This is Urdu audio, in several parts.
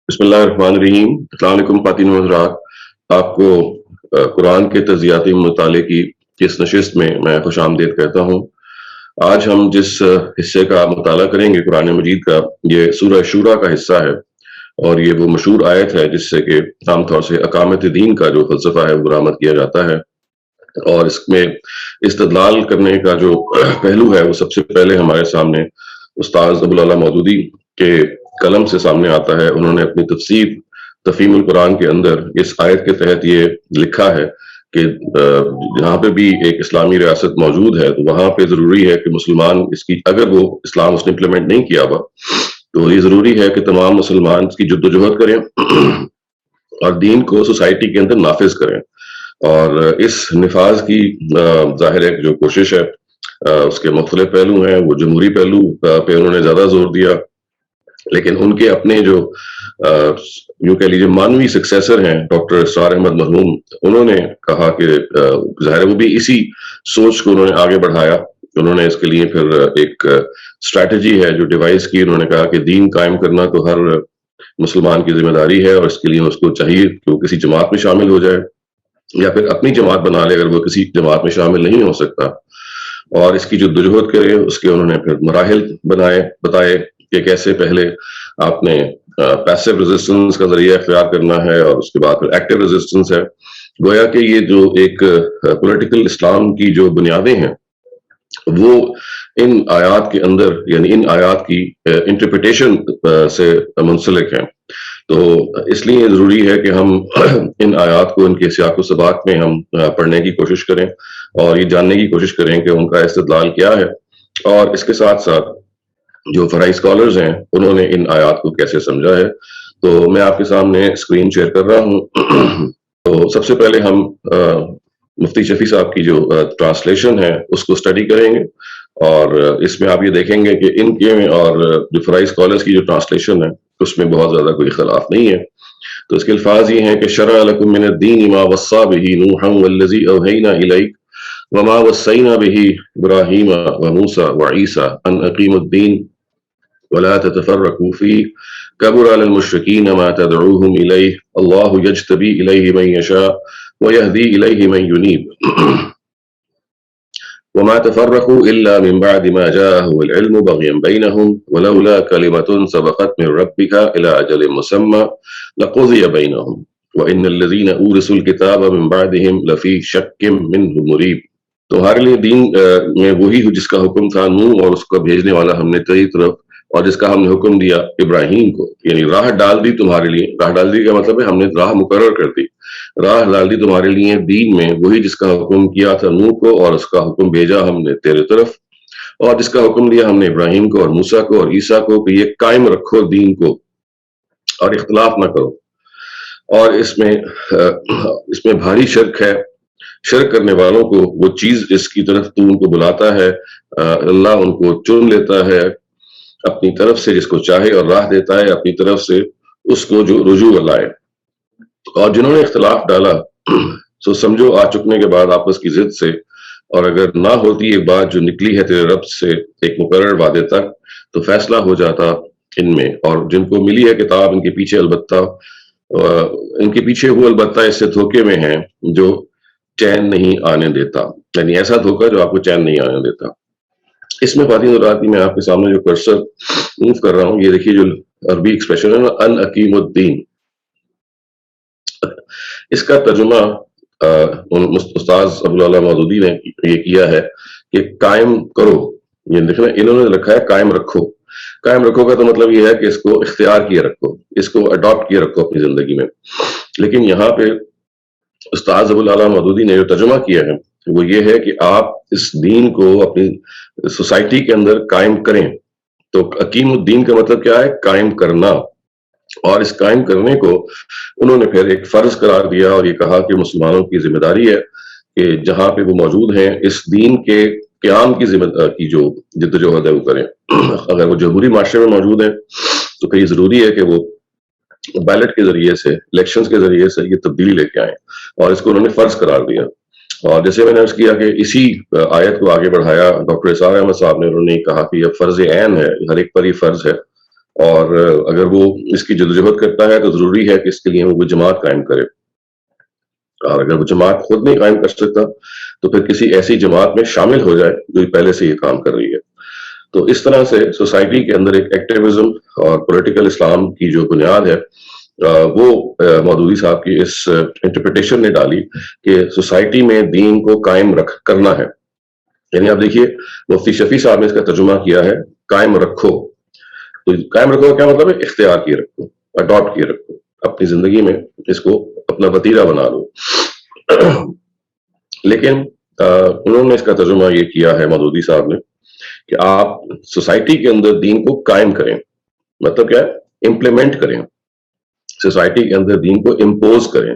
بسم اللہ الرحمن الرحیم۔ السلام علیکم خواتین و حضرات، آپ کو قرآن کے تجزیاتی مطالعے کی اس نشست میں خوش آمدید کہتا ہوں۔ آج ہم جس حصے کا مطالعہ کریں گے قرآن مجید کا، یہ سورہ شورا کا حصہ ہے، اور یہ وہ مشہور آیت ہے جس سے کہ عام طور سے اقامت دین کا جو فلسفہ ہے وہ برآمد کیا جاتا ہے، اور اس میں استدلال کرنے کا جو پہلو ہے وہ سب سے پہلے ہمارے سامنے استاد ابوالعلا مودودی کے قلم سے سامنے آتا ہے۔ انہوں نے اپنی تفسیر تفہیم القرآن کے اندر اس آیت کے تحت یہ لکھا ہے کہ جہاں پہ بھی ایک اسلامی ریاست موجود ہے تو وہاں پہ ضروری ہے کہ مسلمان اس کی، اگر وہ اسلام اس نے امپلیمنٹ نہیں کیا ہوا تو یہ ضروری ہے کہ تمام مسلمان اس کی جد و جہد کریں اور دین کو سوسائٹی کے اندر نافذ کریں، اور اس نفاذ کی ظاہر ہے جو کوشش ہے اس کے مختلف پہلو ہیں۔ وہ جمہوری پہلو پہ انہوں نے زیادہ زور دیا، لیکن ان کے اپنے جو یوں کہہ لیجیے مانوی سکسیسر ہیں ڈاکٹر اسرار احمد مرحوم، انہوں نے کہا کہ ظاہر ہے وہ بھی اسی سوچ کو انہوں نے آگے بڑھایا۔ انہوں نے اس کے لیے پھر ایک اسٹریٹجی ہے جو ڈیوائز کی۔ انہوں نے کہا کہ دین قائم کرنا تو ہر مسلمان کی ذمہ داری ہے، اور اس کے لیے اس کو چاہیے کہ وہ کسی جماعت میں شامل ہو جائے یا پھر اپنی جماعت بنا لے اگر وہ کسی جماعت میں شامل نہیں ہو سکتا، اور اس کی جدوجہد کرے۔ اس کے انہوں نے پھر مراحل بتائے کہ کیسے پہلے آپ نے پیسو ریزسٹنس کا ذریعہ اختیار کرنا ہے، اور اس کے بعد پھر ایکٹیو ریزسٹنس ہے۔ گویا کہ یہ جو ایک پولیٹیکل اسلام کی جو بنیادیں ہیں وہ ان آیات کے اندر، یعنی ان آیات کی انٹرپریٹیشن سے منسلک ہیں۔ تو اس لیے ضروری ہے کہ ہم ان آیات کو ان کے سیاق و سباق میں ہم پڑھنے کی کوشش کریں اور یہ جاننے کی کوشش کریں کہ ان کا استدلال کیا ہے، اور اس کے ساتھ ساتھ جو فرعی اسکالرز ہیں انہوں نے ان آیات کو کیسے سمجھا ہے۔ تو میں آپ کے سامنے اسکرین شیئر کر رہا ہوں۔ تو سب سے پہلے ہم مفتی شفیع صاحب کی جو ٹرانسلیشن ہے اس کو اسٹڈی کریں گے، اور اس میں آپ یہ دیکھیں گے کہ ان کے اور جو فرعی اسکالرز کی جو ٹرانسلیشن ہے اس میں بہت زیادہ کوئی اختلاف نہیں ہے۔ تو اس کے الفاظ یہ ہیں کہ شرع لکم من الدین ما وصی بہ نوحا والذی اوحینا الیک وما وصینا بہ ابراہیم وموسیٰ وعیسیٰ ان اقیموا الدین ولا تتفرقوا فیہ کبر علی المشرکین ما تدعوہم الیہ اللہ یجتبی الیہ من یشاء ویہدی الیہ من ینیب وما تفرقوا إلا من بعد ما جاءهم العلم بغيا بينهم ولولا كلمة سبقت من ربك إلى أجل مسمى لقضي بينهم وإن الذين أورثوا الكتاب من بعدهم لفي شك منه مريب۔ تمہارے لیے دین میں وہی ہو جس کا حکم تھا نوح اور اس کو بھیجنے والا ہم نے تیری طرف، اور جس کا ہم نے حکم دیا ابراہیم کو، یعنی راہ ڈال دی تمہارے لیے۔ راہ ڈال دی کا مطلب ہے ہم نے راہ مقرر کر دی، راہ ڈال دی تمہارے لیے دین میں وہی جس کا حکم کیا تھا نوح کو، اور اس کا حکم بھیجا ہم نے تیرے طرف، اور جس کا حکم دیا ہم نے ابراہیم کو اور موسیٰ کو اور عیسیٰ کو کہ یہ قائم رکھو دین کو اور اختلاف نہ کرو۔ اور اس میں بھاری شرک ہے، شرک کرنے والوں کو وہ چیز جس کی طرف تو ان کو بلاتا ہے اللہ ان کو چن لیتا ہے اپنی طرف سے جس کو چاہے، اور راہ دیتا ہے اپنی طرف سے اس کو جو رجوع لائے۔ اور جنہوں نے اختلاف ڈالا سو سمجھو آ چکنے کے بعد آپس کی ضد سے، اور اگر نہ ہوتی ایک بات جو نکلی ہے تیرے رب سے ایک مقرر وعدے تک تو فیصلہ ہو جاتا ان میں، اور جن کو ملی ہے کتاب ان کے پیچھے وہ البتہ اس سے دھوکے میں ہیں جو چین نہیں آنے دیتا، یعنی ایسا دھوکہ جو آپ کو چین نہیں آنے دیتا۔ اس میں خواتین اور رات میں آپ کے سامنے جو کرسر موو کر رہا ہوں، یہ دیکھیے جو عربی ایکسپریشن ہے ان اقیم الدین، اس کا ترجمہ استاذ ابوالعلا مودودی نے یہ کیا ہے کہ قائم کرو۔ یہ دیکھنا انہوں نے رکھا ہے قائم رکھو۔ قائم رکھو کا تو مطلب یہ ہے کہ اس کو اختیار کیے رکھو، اس کو اڈاپٹ کیے رکھو اپنی زندگی میں۔ لیکن یہاں پہ استاذ ابوالعلا مودودی نے جو ترجمہ کیا ہے وہ یہ ہے کہ آپ اس دین کو اپنی سوسائٹی کے اندر قائم کریں۔ تو اقیم الدین کا مطلب کیا ہے؟ قائم کرنا، اور اس قائم کرنے کو انہوں نے پھر ایک فرض قرار دیا، اور یہ کہا کہ مسلمانوں کی ذمہ داری ہے کہ جہاں پہ وہ موجود ہیں اس دین کے قیام کی جو جدوجہد ہے وہ کریں۔ اگر وہ جمہوری معاشرے میں موجود ہیں تو پھر یہ ضروری ہے کہ وہ بیلٹ کے ذریعے سے، الیکشنز کے ذریعے سے یہ تبدیلی لے کے آئیں، اور اس کو انہوں نے فرض قرار دیا۔ اور جیسے میں نے عرض کیا کہ اسی آیت کو آگے بڑھایا ڈاکٹر اسرار احمد صاحب نے، انہوں نے کہا کہ یہ فرض عین ہے، ہر ایک پر یہ فرض ہے اور اگر وہ اس کی جدوجہد کرتا ہے تو ضروری ہے کہ اس کے لیے وہ جماعت قائم کرے، اور اگر وہ جماعت خود نہیں قائم کر سکتا تو پھر کسی ایسی جماعت میں شامل ہو جائے جو پہلے سے یہ کام کر رہی ہے۔ تو اس طرح سے سوسائٹی کے اندر ایک ایکٹیویزم اور پولیٹیکل اسلام کی جو بنیاد ہے وہ مودودی صاحب کی اس انٹرپریٹیشن نے ڈالی کہ سوسائٹی میں دین کو قائم کرنا ہے۔ یعنی آپ دیکھیے مفتی شفیع صاحب نے اس کا ترجمہ کیا ہے قائم رکھو۔ تو قائم رکھو کا کیا مطلب ہے؟ اختیار کیے رکھو، اڈاپٹ کیے رکھو، اپنی زندگی میں اس کو اپنا وتیرہ بنا لو۔ لیکن انہوں نے اس کا ترجمہ یہ کیا ہے مودودی صاحب نے کہ آپ سوسائٹی کے اندر دین کو قائم کریں، مطلب کیا ہے؟ امپلیمنٹ کریں، سوسائٹی کے اندر دین کو امپوز کریں۔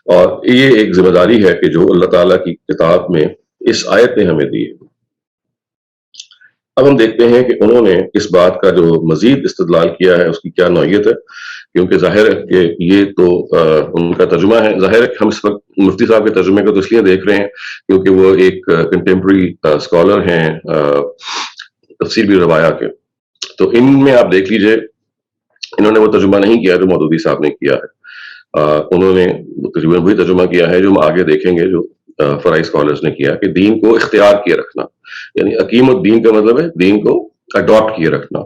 اور یہ ایک ذمہ داری ہے کہ جو اللہ تعالیٰ کی کتاب میں اس آیت نے ہمیں دی ہے۔ اب ہم دیکھتے ہیں کہ انہوں نے اس بات کا جو مزید استدلال کیا ہے اس کی کیا نوعیت ہے، کیونکہ ظاہر ہے کہ یہ تو ان کا ترجمہ ہے۔ ظاہر ہے کہ ہم اس وقت مفتی صاحب کے ترجمے کو تو اس لیے دیکھ رہے ہیں کیونکہ وہ ایک کنٹمپرری اسکالر ہیں تفسیر بھی روایہ کے۔ تو ان میں آپ دیکھ لیجئے انہوں نے وہ ترجمہ نہیں کیا جو مودودی صاحب نے کیا ہے، انہوں نے تقریباً وہی ترجمہ کیا ہے جو ہم آگے دیکھیں گے جو فرائی اسکالرز نے کیا، کہ دین کو اختیار کیے رکھنا، یعنی اقیم الدین کا مطلب ہے دین کو اڈاپٹ کیے رکھنا،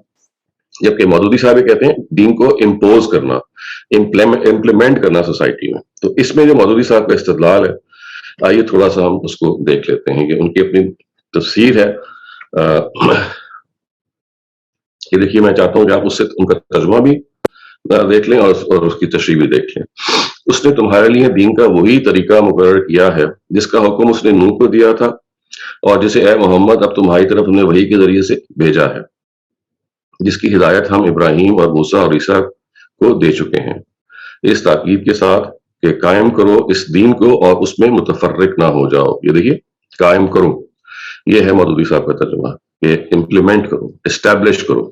جبکہ مودودی صاحب کہتے ہیں دین کو امپوز کرنا، امپلیمنٹ کرنا سوسائٹی میں۔ تو اس میں جو مودودی صاحب کا استدلال ہے، آئیے تھوڑا سا ہم اس کو دیکھ لیتے ہیں کہ ان کی اپنی تفسیر ہے۔ یہ دیکھیے میں چاہتا ہوں کہ آپ اس سے ان کا ترجمہ بھی دیکھ لیں اور اس کی تشریح بھی دیکھ لیں۔ اس نے تمہارے لیے دین کا وہی طریقہ مقرر کیا ہے جس کا حکم اس نے نوح کو دیا تھا، اور جسے اے محمد اب تمہاری طرف ہم نے وحی کے ذریعے سے بھیجا ہے، جس کی ہدایت ہم ابراہیم اور موسیٰ اور عیسیٰ کو دے چکے ہیں، اس تاکید کے ساتھ کہ قائم کرو اس دین کو اور اس میں متفرق نہ ہو جاؤ۔ یہ دیکھیے قائم کرو، یہ ہے مودودی صاحب کا ترجمہ کہ امپلیمنٹ کرو، اسٹیبلش کرو۔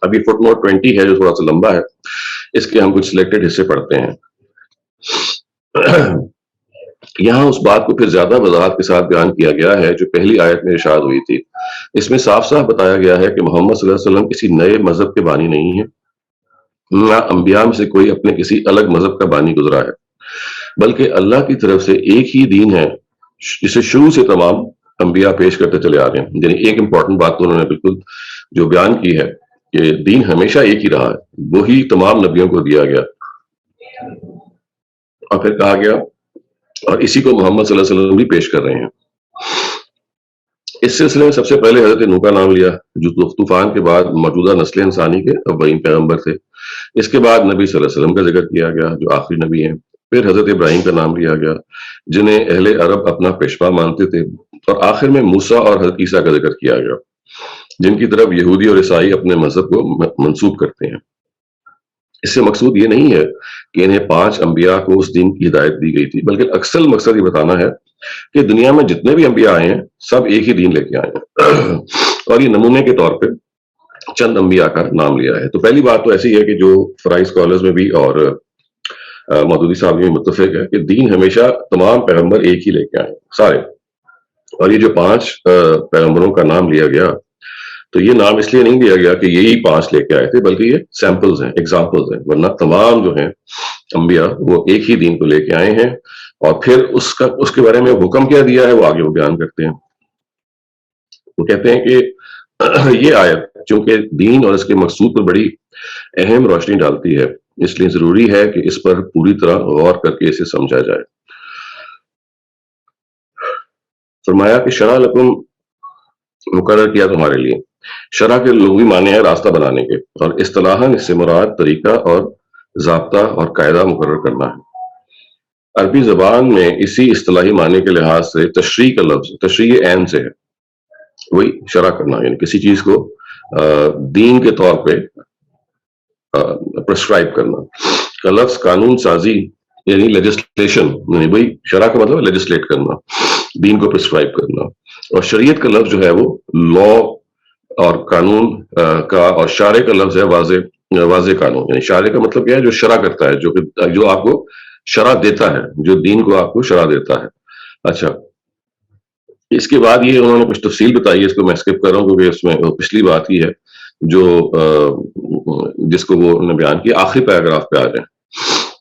ابھی فٹ نوٹ 20 ہے جو تھوڑا سا لمبا ہے، اس کے ہم کچھ سلیکٹڈ حصے پڑھتے ہیں۔ یہاں اس بات کو پھر زیادہ وضاحت کے ساتھ بیان کیا گیا ہے جو پہلی آیت میں ارشاد ہوئی تھی۔ اس میں صاف صاف بتایا گیا ہے کہ محمد صلی اللہ علیہ وسلم کسی نئے مذہب کے بانی نہیں ہے، نہ انبیاء میں سے کوئی اپنے کسی الگ مذہب کا بانی گزرا ہے، بلکہ اللہ کی طرف سے ایک ہی دین ہے جسے شروع سے تمام انبیاء پیش کرتے چلے آ رہے ہیں۔ یعنی ایک امپورٹنٹ بات تو انہوں نے بالکل جو بیان کی ہے کہ دین ہمیشہ ایک ہی رہا ہے، وہی تمام نبیوں کو دیا گیا، اور پھر کہا گیا اور اسی کو محمد صلی اللہ علیہ وسلم بھی پیش کر رہے ہیں۔ اس سلسلے میں سب سے پہلے حضرت نوح کا نام لیا جو طوفان کے بعد موجودہ نسل انسانی کے اولین پیغمبر تھے۔ اس کے بعد نبی صلی اللہ علیہ وسلم کا ذکر کیا گیا جو آخری نبی ہیں۔ پھر حضرت ابراہیم کا نام لیا گیا جنہیں اہل عرب اپنا پیشوا مانتے تھے، اور آخر میں موسیٰ اور حضرت عیسیٰ کا ذکر کیا گیا جن کی طرف یہودی اور عیسائی اپنے مذہب کو منسوب کرتے ہیں۔ اس سے مقصود یہ نہیں ہے کہ انہیں 5 انبیاء کو اس دین کی ہدایت دی گئی تھی، بلکہ اکثر مقصد یہ بتانا ہے کہ دنیا میں جتنے بھی انبیاء آئے ہیں سب ایک ہی دین لے کے آئے ہیں، اور یہ نمونے کے طور پہ چند انبیاء کا نام لیا ہے۔ تو پہلی بات تو ایسی ہے کہ جو فرائی اسکالرز میں بھی اور مودودی صاحب بھی متفق ہے کہ دین ہمیشہ تمام پیغمبر ایک ہی لے کے آئے سارے، اور یہ جو 5 پیغمبروں کا نام لیا گیا تو یہ نام اس لیے نہیں دیا گیا کہ یہی 5 لے کے آئے تھے، بلکہ یہ سیمپلز ہیں، ایگزامپلز ہیں، ورنہ تمام جو ہیں انبیاء وہ ایک ہی دین کو لے کے آئے ہیں۔ اور پھر اس کے بارے میں حکم کیا دیا ہے وہ آگے وہ بیان کرتے ہیں۔ وہ کہتے ہیں کہ یہ آیت چونکہ دین اور اس کے مقصود پر بڑی اہم روشنی ڈالتی ہے، اس لیے ضروری ہے کہ اس پر پوری طرح غور کر کے اسے سمجھا جائے۔ فرمایا کہ شرع لکم مقرر کیا تمہارے لیے۔ شرع کے لغوی معنی ہے راستہ بنانے کے، اور اصطلاحاً اس سے مراد طریقہ اور ضابطہ اور قاعدہ مقرر کرنا ہے۔ عربی زبان میں اسی اصطلاحی معنی کے لحاظ سے تشریع کا لفظ تشریع عین سے ہے، وہی شرع کرنا، یعنی کسی چیز کو دین کے طور پہ پرسکرائب کرنا کا لفظ قانون سازی یعنی لیجسلیشن، یعنی وہی شرع کا مطلب لیجسلیٹ کرنا، دین کو پرسکرائب کرنا۔ اور شریعت کا لفظ جو ہے وہ لا اور قانون کا، اور شارع کا لفظ ہے واضح قانون، یعنی شارع کا مطلب کیا ہے جو شرع کرتا ہے، جو آپ کو شرع دیتا ہے، جو دین کو آپ کو شرع دیتا ہے۔ اچھا، اس کے بعد یہ انہوں نے کچھ تفصیل بتائی ہے، اس کو میں اسکپ کر رہا ہوں کیونکہ اس میں پچھلی بات ہی ہے جو جس کو وہ نے بیان کیا، آخری پیراگراف پہ آ جائیں۔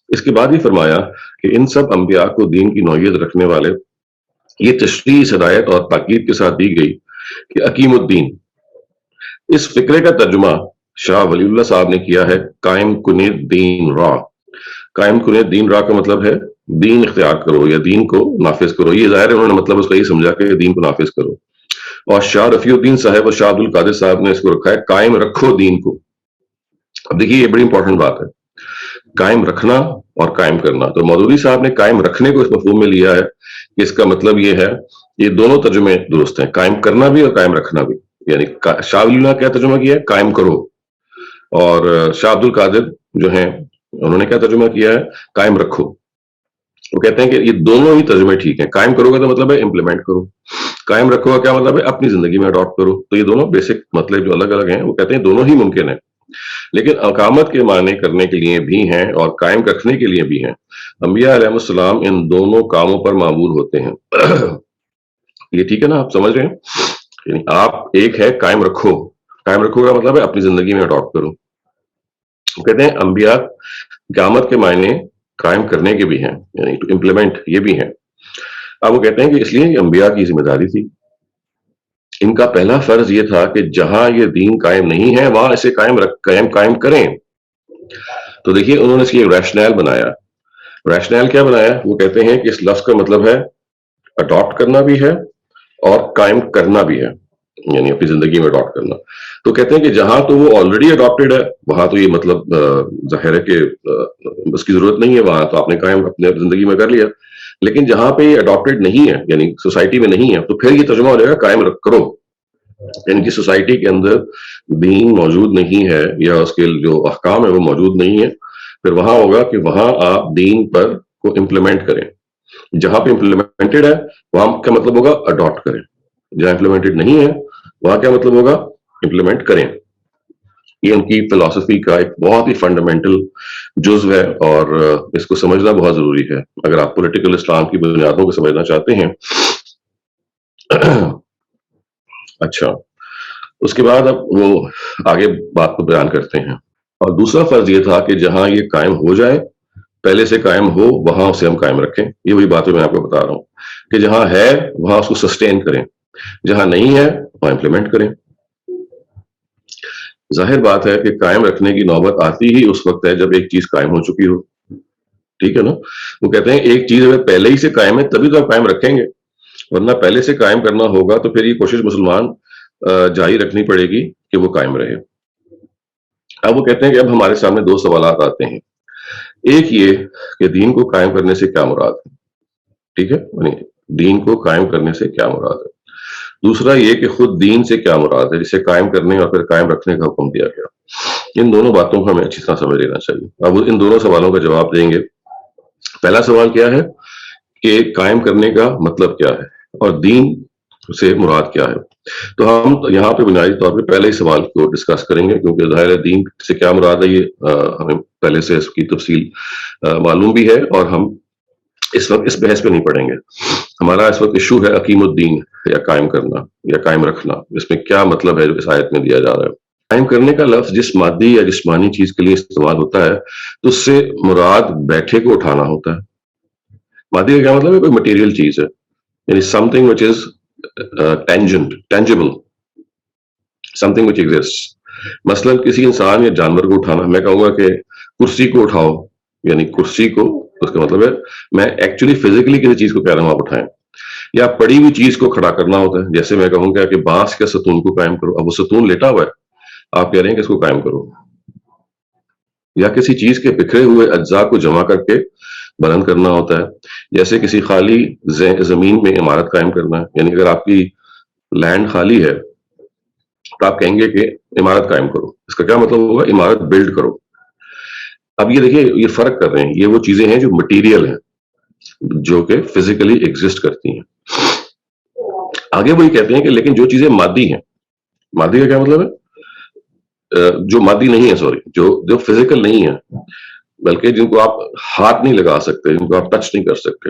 اس کے بعد یہ فرمایا کہ ان سب انبیاء کو دین کی نوعیت رکھنے والے یہ تشریح ہدایت اور تاکید کے ساتھ دی گئی کہ حکیم الدین، اس فکرے کا ترجمہ شاہ ولی اللہ صاحب نے کیا ہے قائم کنے دین را۔ قائم کنے دین را کا مطلب ہے دین اختیار کرو یا دین کو نافذ کرو، یہ ظاہر ہے انہوں نے مطلب اس کا یہ سمجھا کہ دین کو نافذ کرو۔ اور شاہ رفیع الدین صاحب اور شاہ عبد القادر صاحب نے اس کو رکھا ہے قائم رکھو دین کو۔ اب دیکھیے یہ بڑی امپورٹنٹ بات ہے، قائم رکھنا اور قائم کرنا۔ تو مودودی صاحب نے قائم رکھنے کو اس مفہوم میں لیا ہے کہ اس کا مطلب یہ ہے، یہ دونوں ترجمے درست ہیں، قائم کرنا بھی اور قائم رکھنا بھی۔ یعنی شاہ ولی اللہ کیا ترجمہ کیا ہے؟ قائم کرو۔ اور شاہ عبد القادر جو ہیں انہوں نے کیا ترجمہ کیا ہے؟ قائم رکھو۔ وہ کہتے ہیں کہ یہ دونوں ہی ترجمے ٹھیک ہیں۔ قائم کرو کا تو مطلب ہے امپلیمنٹ کرو، قائم رکھو کا کیا مطلب ہے؟ اپنی زندگی میں اڈاپٹ کرو۔ تو یہ دونوں بیسک مطلب جو الگ الگ ہیں، وہ کہتے ہیں دونوں ہی ممکن ہیں، لیکن اقامت کے معنی کرنے کے لیے بھی ہیں اور قائم رکھنے کے لیے بھی ہیں۔ انبیاء علیہ السلام ان دونوں کاموں پر معمول ہوتے ہیں۔ یہ ٹھیک ہے نا؟ آپ سمجھ رہے ہیں؟ یعنی آپ ایک ہے قائم رکھو، قائم رکھو کا مطلب ہے اپنی زندگی میں اڈاپٹ کرو۔ وہ کہتے ہیں انبیاء قیامت کے معنی قائم کرنے کے بھی ہیں، یعنی ٹو امپلیمنٹ، یہ بھی ہیں۔ اب وہ کہتے ہیں کہ اس لیے یہ انبیاء کی ذمہ داری تھی، ان کا پہلا فرض یہ تھا کہ جہاں یہ دین قائم نہیں ہے وہاں اسے قائم کریں۔ تو دیکھیے انہوں نے اس کی ریشنل بنایا۔ ریشنل کیا بنایا؟ وہ کہتے ہیں کہ اس لفظ کا مطلب ہے اڈاپٹ کرنا بھی ہے اور قائم کرنا بھی ہے، یعنی اپنی زندگی میں اڈاپٹ کرنا۔ تو کہتے ہیں کہ جہاں تو وہ آلریڈی اڈاپٹیڈ ہے وہاں تو یہ مطلب ظاہر ہے کہ اس کی ضرورت نہیں ہے، وہاں تو آپ نے قائم اپنے زندگی میں کر لیا۔ لیکن جہاں پہ یہ اڈاپٹیڈ نہیں ہے، یعنی سوسائٹی میں نہیں ہے، تو پھر یہ ترجمہ ہو جائے گا قائم کرو۔ یعنی کہ سوسائٹی کے اندر دین موجود نہیں ہے یا اس کے جو احکام ہے وہ موجود نہیں ہے، پھر وہاں ہوگا کہ وہاں آپ دین پر کو امپلیمنٹ کریں۔ جہاں پہ امپلیمنٹڈ ہے وہاں کیا مطلب ہوگا؟ اڈاپٹ کریں۔ جہاں امپلیمنٹڈ نہیں ہے وہاں کیا مطلب ہوگا؟ امپلیمنٹ کریں۔ یہ ان کی فلسفی کا ایک بہت ہی فنڈامنٹل جزو ہے اور اس کو سمجھنا بہت ضروری ہے اگر آپ پولیٹیکل اسلام کی بنیادوں کو سمجھنا چاہتے ہیں۔ اچھا، اس کے بعد اب وہ آگے بات کو بیان کرتے ہیں۔ اور دوسرا فرض یہ تھا کہ جہاں یہ قائم ہو جائے، پہلے سے قائم ہو، وہاں اسے ہم قائم رکھیں۔ یہ وہی بات میں آپ کو بتا رہا ہوں کہ جہاں ہے وہاں اس کو سسٹین کریں، جہاں نہیں ہے وہاں امپلیمنٹ کریں۔ ظاہر بات ہے کہ قائم رکھنے کی نوبت آتی ہی اس وقت ہے جب ایک چیز قائم ہو چکی ہو، ٹھیک ہے نا؟ وہ کہتے ہیں ایک چیز اگر پہلے ہی سے قائم ہے تبھی تو آپ قائم رکھیں گے، ورنہ پہلے سے قائم کرنا ہوگا تو پھر یہ کوشش مسلمان جاری رکھنی پڑے گی کہ وہ قائم رہے۔ اب وہ کہتے ہیں کہ اب ہمارے سامنے دو سوالات آتے ہیں۔ ایک یہ کہ دین کو قائم کرنے سے کیا مراد ہے، ٹھیک ہے، یعنی دین کو قائم کرنے سے کیا مراد ہے۔ دوسرا یہ کہ خود دین سے کیا مراد ہے جسے قائم کرنے اور پھر قائم رکھنے کا حکم دیا گیا۔ ان دونوں باتوں کو ہمیں اچھی طرح سمجھ لینا چاہیے۔ اب ان دونوں سوالوں کا جواب دیں گے۔ پہلا سوال کیا ہے کہ قائم کرنے کا مطلب کیا ہے اور دین سے مراد کیا ہے۔ تو ہم یہاں پہ بنیادی طور پہ پہلے ہی سوال کو ڈسکس کریں گے، کیونکہ ظاہر ہے دین سے کیا مراد ہے یہ ہمیں پہلے سے اس کی تفصیل معلوم بھی ہے اور ہم اس وقت اس بحث پہ نہیں پڑیں گے۔ ہمارا اس وقت ایشو ہے حکیم الدین یا قائم کرنا یا قائم رکھنا، اس میں کیا مطلب ہے جو اس آیت میں دیا جا رہا ہے۔ قائم کرنے کا لفظ جس مادی یا جسمانی چیز کے لیے استعمال ہوتا ہے تو اس سے مراد بیٹھے کو اٹھانا ہوتا ہے۔ مادی کا کیا مطلب ہے؟ کوئی مٹیریل چیز ہے، یعنی some thing which is tangible, something which exists۔ مثلا کسی انسان یا جانور کو اٹھانا، میں کہوں گا کہ کرسی کو اٹھاؤ، یعنی کرسی کو، اس کا مطلب ہے میں ایکچولی فزیکلی کسی چیز کو کہہ رہا ہوں آپ اٹھائیں۔ یا پڑی ہوئی چیز کو کھڑا کرنا ہوتا ہے، جیسے میں کہوں گا کہ بانس کے ستون کو قائم کرو، اب وہ ستون لیٹا ہوا ہے، آپ کہہ رہے ہیں کہ اس کو قائم کرو۔ یا کسی چیز کے بکھرے ہوئے اجزاء کو جمع کر کے بلند کرنا ہوتا ہے، جیسے کسی خالی زمین میں عمارت قائم کرنا ہے، یعنی اگر آپ کی لینڈ خالی ہے تو آپ کہیں گے کہ عمارت قائم کرو، اس کا کیا مطلب ہوگا؟ عمارت بلڈ کرو۔ اب یہ دیکھیے یہ فرق کر رہے ہیں، یہ وہ چیزیں ہیں جو مٹیریل ہیں، جو کہ فزیکلی ایگزسٹ کرتی ہیں۔ آگے وہی کہتے ہیں کہ لیکن جو چیزیں مادی ہیں، مادی کا کیا مطلب ہے؟ جو مادی نہیں ہے، سوری، جو فزیکل نہیں ہے، بلکہ جن کو آپ ہاتھ نہیں لگا سکتے، جن کو آپ ٹچ نہیں کر سکتے،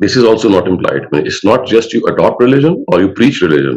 This is also not implied. It's not just you adopt religion or you preach religion.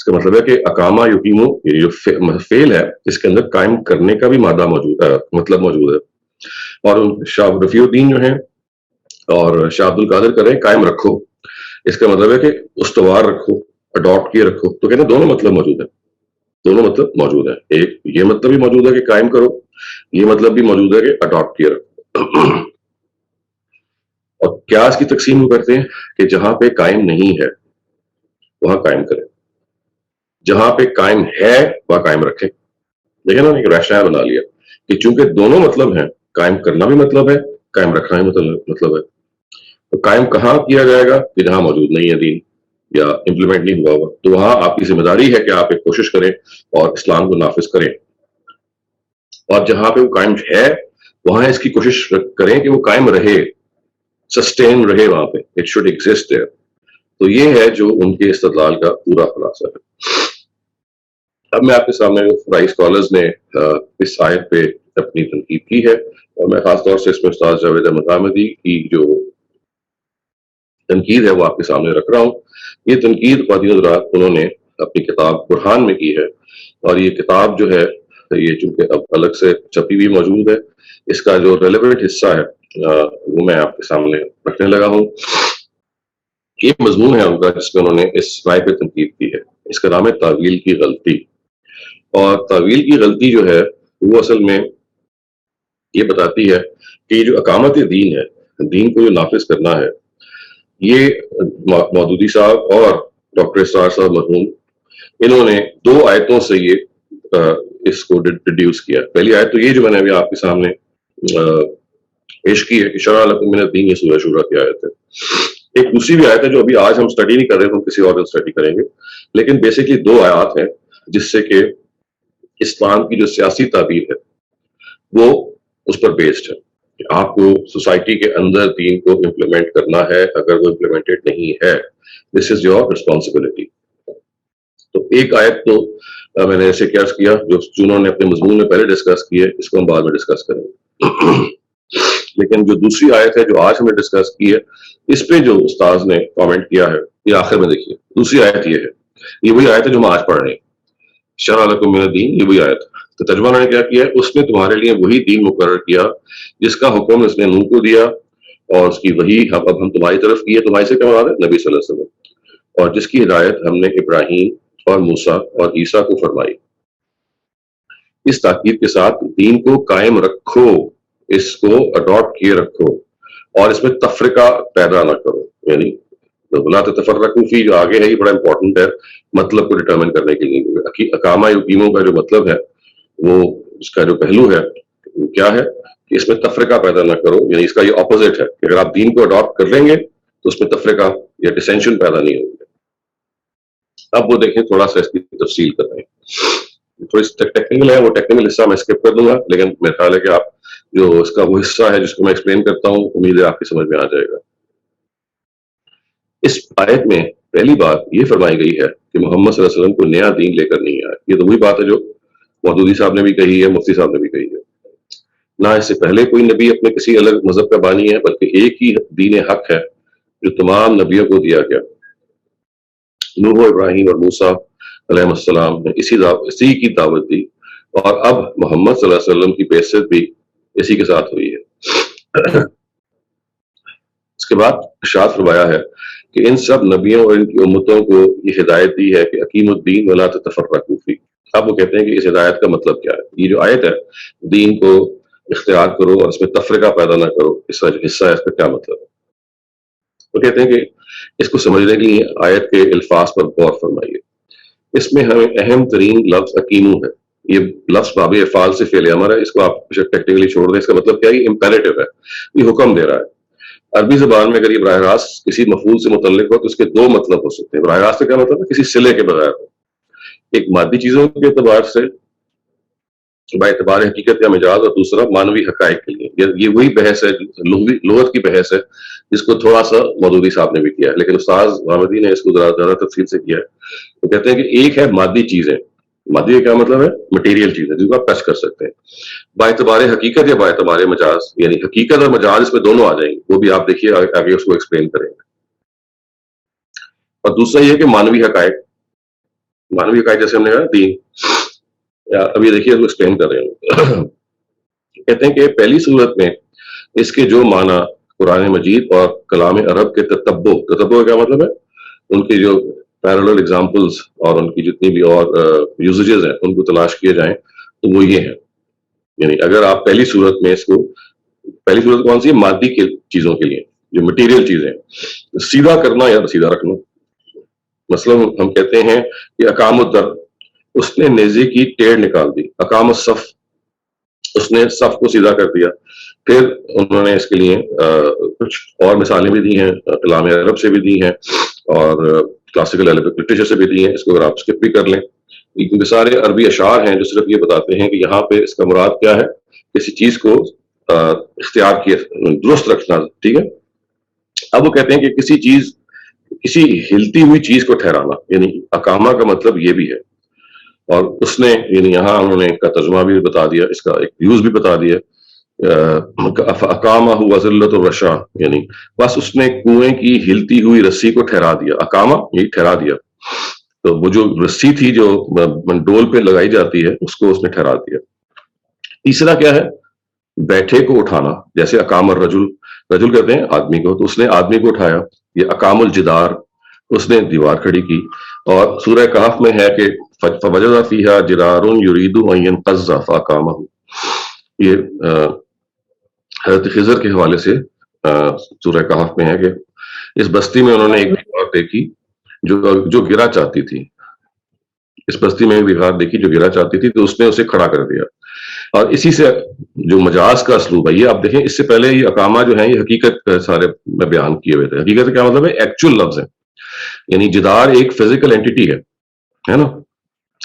اس کا مطلب ہے کہ اقامہ یقیمو، یہ جو فعل ہے اس کے اندر قائم کرنے کا بھی مادہ موجود ہے، مطلب موجود ہے. اور شاہ رفیع الدین جو ہیں اور شاہ عبد القادر کر رہے ہیں قائم رکھو، اس کا مطلب ہے کہ استوار رکھو، اڈاپٹ کیے رکھو. تو کہتے ہیں دونوں مطلب موجود ہے، دونوں مطلب موجود ہے. ایک یہ مطلب بھی موجود ہے کہ قائم کرو، یہ مطلب بھی موجود ہے کہ اڈاپٹ کیے رکھو. اور کیا اس کی تقسیم کرتے ہیں کہ جہاں پہ قائم نہیں ہے وہاں قائم کریں، جہاں پہ قائم ہے وہاں قائم رکھیں. دیکھیں نا، ایک ریشنل بنا لیا کہ چونکہ دونوں مطلب ہیں، قائم کرنا بھی مطلب ہے، قائم رکھنا بھی مطلب ہے. تو قائم کہاں کیا جائے گا کہ جہاں موجود نہیں ہے دین یا امپلیمنٹ نہیں ہوا ہوا، تو وہاں آپ کی ذمہ داری ہے کہ آپ ایک کوشش کریں اور اسلام کو نافذ کریں. اور جہاں پہ وہ قائم ہے وہاں اس کی کوشش کریں کہ وہ قائم رہے، سسٹین رہے وہاں پہ، اٹ شوڈ ایگزسٹ دیئر. تو یہ ہے جو ان کے استدلال کا پورا خلاصہ ہے. اب میں آپ کے سامنے فرائی اسکالرز نے اس آیت پہ اپنی تنقید کی ہے، اور میں خاص طور سے اس میں استاد جاوید احمد حامدی کی جو تنقید ہے وہ آپ کے سامنے رکھ رہا ہوں. یہ تنقید خواتین حضرات انہوں نے اپنی کتاب برہان میں کی ہے، اور یہ کتاب جو ہے یہ چونکہ اب الگ سے چھپی ہوئی موجود ہے، اس کا جو ریلیونٹ حصہ ہے وہ میں آپ کے سامنے رکھنے لگا ہوں. یہ مضمون ہے ان کا جس میں انہوں نے اس رائے پہ تنقید کی ہے. اس کا نام ہے تعویل کی غلطی. اور تعویل کی غلطی جو ہے وہ اصل میں یہ بتاتی ہے کہ یہ جو اقامت دین ہے، دین کو جو نافذ کرنا ہے، یہ مودودی صاحب اور ڈاکٹر اسرار صاحب مرحوم انہوں نے دو آیتوں سے یہ اس کو ڈیڈیوس کیا. پہلی آیت تو یہ جو میں نے ابھی آپ کے سامنے پیش کی ہے کہ شرع لکم من الدین، یہ سورہ شورى کی آیت ہے. ایک دوسری بھی آیت ہے جو ابھی آج ہم اسٹڈی نہیں کر رہے، ہم کسی اور دن اسٹڈی کریں گے، لیکن بیسکلی دو آیات ہیں جس سے کہ اسلام کی جو سیاسی تعبیر ہے وہ اس پر بیسڈ ہے کہ آپ کو سوسائٹی کے اندر دین کو امپلیمنٹ کرنا ہے. اگر وہ امپلیمنٹڈ نہیں ہے، دس از یور ریسپانسبلٹی. تو ایک آیت تو میں نے ایسے کیا جو جنہوں نے اپنے مضمون میں پہلے ڈسکس کی ہے، اس کو ہم بعد میں ڈسکس کریں گے. لیکن جو دوسری آیت ہے جو آج ہم نے ڈسکس کی ہے، اس پہ جو استاذ نے کامنٹ کیا ہے یہ آخر میں دیکھیے. دوسری آیت یہ ہے، یہ وہی آیت ہے جو ہم آج پڑھ رہے ہیں، شرع لکم من الدین، یہ وہی آیت. تو ترجمہ انہوں نے کیا کیا ہے، اس نے تمہارے لیے وہی دین مقرر کیا جس کا حکم اس نے نوح کو دیا، اور اس کی وہی اب ہم تمہاری طرف کی ہے. تمہاری سے کیا مراد ہے؟ نبی صلی اللہ علیہ وسلم. اور جس کی ہدایت ہم نے ابراہیم اور موسیٰ اور عیسیٰ کو فرمائی، اس تاکید کے ساتھ دین کو قائم رکھو، اس کو اڈاپٹ کیے رکھو، اور اس میں تفرقہ پیدا نہ کرو. یعنی لا تتفرقوا فی جو آگے ہے یہ بڑا امپورٹنٹ ہے مطلب کو ڈٹرمن کرنے کے لیے. اقامہ یقیموں کا جو مطلب ہے وہ اس کا جو پہلو ہے وہ کیا ہے کہ اس میں تفرقہ پیدا نہ کرو. یعنی اس کا یہ اپوزٹ ہے کہ اگر آپ دین کو اڈاپٹ کر لیں گے تو اس میں تفرقہ یا ڈسینشن پیدا نہیں ہوگا. اب وہ دیکھیں تھوڑا سا اس کی تفصیل کر رہے ہیں، تھوڑی ٹیکنیکل ہے، وہ ٹیکنیکل حصہ میں اسکپ کر دوں گا، لیکن میرا خیال ہے کہ آپ جو اس کا وہ حصہ ہے جس کو میں ایکسپلین کرتا ہوں، امید ہے آپ کی سمجھ میں آ جائے گا. اس آیت میں پہلی بات یہ فرمائی گئی ہے کہ محمد صلی اللہ علیہ وسلم کو نیا دین لے کر نہیں آیا. یہ تو وہی بات ہے جو مودودی صاحب نے بھی کہی ہے، مفتی صاحب نے بھی کہی ہے. نہ اس سے پہلے کوئی نبی اپنے کسی الگ مذہب کا بانی ہے، بلکہ ایک ہی دین حق ہے جو تمام نبیوں کو دیا گیا. نوح، ابراہیم اور موسیٰ علیہ السلام نے اسی کی دعوت دی، اور اب محمد صلی اللہ علیہ وسلم کی بعثت بھی اسی کے ساتھ ہوئی ہے. اس کے بعد ارشاد فرمایا ہے کہ ان سب نبیوں اور ان کی امتوں کو یہ ہدایت دی ہے کہ اقیم الدین ولا تتفرقوا فیہ. اب وہ کہتے ہیں کہ اس ہدایت کا مطلب کیا ہے. یہ جو آیت ہے دین کو اختیار کرو اور اس میں تفرقہ پیدا نہ کرو، اس کا جو حصہ ہے اس کا کیا مطلب ہے. وہ کہتے ہیں کہ اس کو سمجھنے کے لیے آیت کے الفاظ پر غور فرمائیے. اس میں ہمیں اہم ترین لفظ اقیمو ہے. یہ لفظ باب افعال سے فعل امر ہے، اس کو آپ ٹیکنیکلی چھوڑ دیں. اس کا مطلب کیا ہے؟ یہ امپیریٹو ہے، یہ حکم دے رہا ہے. عربی زبان میں اگر یہ براہ راست کسی مفعول سے متعلق ہو تو اس کے دو مطلب ہو سکتے ہیں. براہ راست کا کیا مطلب ہے؟ کسی صلے کے بغیر ہو. ایک مادی چیزوں کے اعتبار سے با اعتبار حقیقت یا مجاز، اور دوسرا مانوی حقائق کے لیے. یہ وہی بحث ہے، لغت کی بحث ہے جس کو تھوڑا سا مودودی صاحب نے بھی کیا ہے، لیکن استاذ حامدی نے اس کو زیادہ تفصیل سے کیا ہے. وہ کہتے ہیں کہ ایک ہے مادی چیزیں. مادی کا کیا مطلب ہے؟ مٹیریل چیزیں جن کو آپ ٹچ کر سکتے ہیں. با اعتبار حقیقت یا با اعتبار مجاز، یعنی حقیقت اور مجاز اس میں دونوں آ جائیں گے، وہ بھی آپ دیکھیے آگے اس کو ایکسپلین کریں گے. اور دوسرا یہ کہ مانوی حقائق، مانوی عقائد جیسے ہم نے کہا دین. اب یہ دیکھیے ایکسپلین کر رہے ہیں. کہتے ہیں کہ پہلی صورت میں اس کے جو معنی قرآن مجید اور کلام عرب کے تتبع کا کیا مطلب ہے؟ ان کے جو پیرالل ایگزامپلس اور ان کی جتنی بھی اور یوزیجز ہیں ان کو تلاش کیے جائیں تو وہ یہ ہے. یعنی اگر آپ پہلی صورت میں اس کو، پہلی صورت کون سی ہے؟ مادی کے چیزوں کے لیے، جو مٹیریل چیزیں، سیدھا کرنا یا سیدھا رکھنا. مثلا ہم کہتے ہیں کہ اقام الدر، اس نے نیزے کی ٹیڑھ نکال دی. اقام الصف، اس نے صف کو سیدھا کر دیا. پھر انہوں نے اس کے لیے کچھ اور مثالیں بھی دی ہیں، کلام عرب سے بھی دی ہیں اور کلاسیکل لٹریچر سے بھی دی ہیں. اس کو اگر آپ اسکپ بھی کر لیں، کیونکہ سارے عربی اشعار ہیں جو صرف یہ بتاتے ہیں کہ یہاں پہ اس کا مراد کیا ہے، کسی چیز کو اختیار کیے درست رکھنا. ٹھیک ہے. اب وہ کہتے ہیں کہ کسی چیز، کسی ہلتی ہوئی چیز کو ٹھہرانا، یعنی اقامہ کا مطلب یہ بھی ہے. اور اس نے یعنی یہاں انہوں نے کا ترجمہ بھی بتا دیا، اس کا ایک یوز بھی بتا دیا. اقامہ وزلت الرشا، یعنی بس اس نے کنویں کی ہلتی ہوئی رسی کو ٹھہرا دیا. اقامہ یہ ٹھہرا دیا، تو وہ جو رسی تھی جو ڈول پہ لگائی جاتی ہے اس کو اس نے ٹھہرا دیا. تیسرا کیا ہے؟ بیٹھے کو اٹھانا. جیسے اقام الرجل، رجل کہتے ہیں آدمی کو، تو اس نے آدمی کو اٹھایا. یہ اقام الجدار، اس نے دیوار کھڑی کی. اور سورہ کہف میں ہے کہ فوجد فیہا جدار یرید ان ینقض فاقامہ. یہ حضرت خضر کے حوالے سے سورہ کہف میں ہے کہ اس بستی میں انہوں نے ایک دیوار دیکھی جو گرا چاہتی تھی. اس بستی میں ایک دیوار دیکھی جو گرا چاہتی تھی، تو اس نے اسے کھڑا کر دیا. اور اسی سے جو مجاز کا اسلوب ہے، یہ آپ دیکھیں، اس سے پہلے یہ اقامہ جو ہیں یہ حقیقت سارے میں بیان کیے ہوئے تھے. حقیقت کا کیا مطلب ہے؟ ایکچوئل لفظ ہے. یعنی جدار ایک فزیکل اینٹی ہے نا.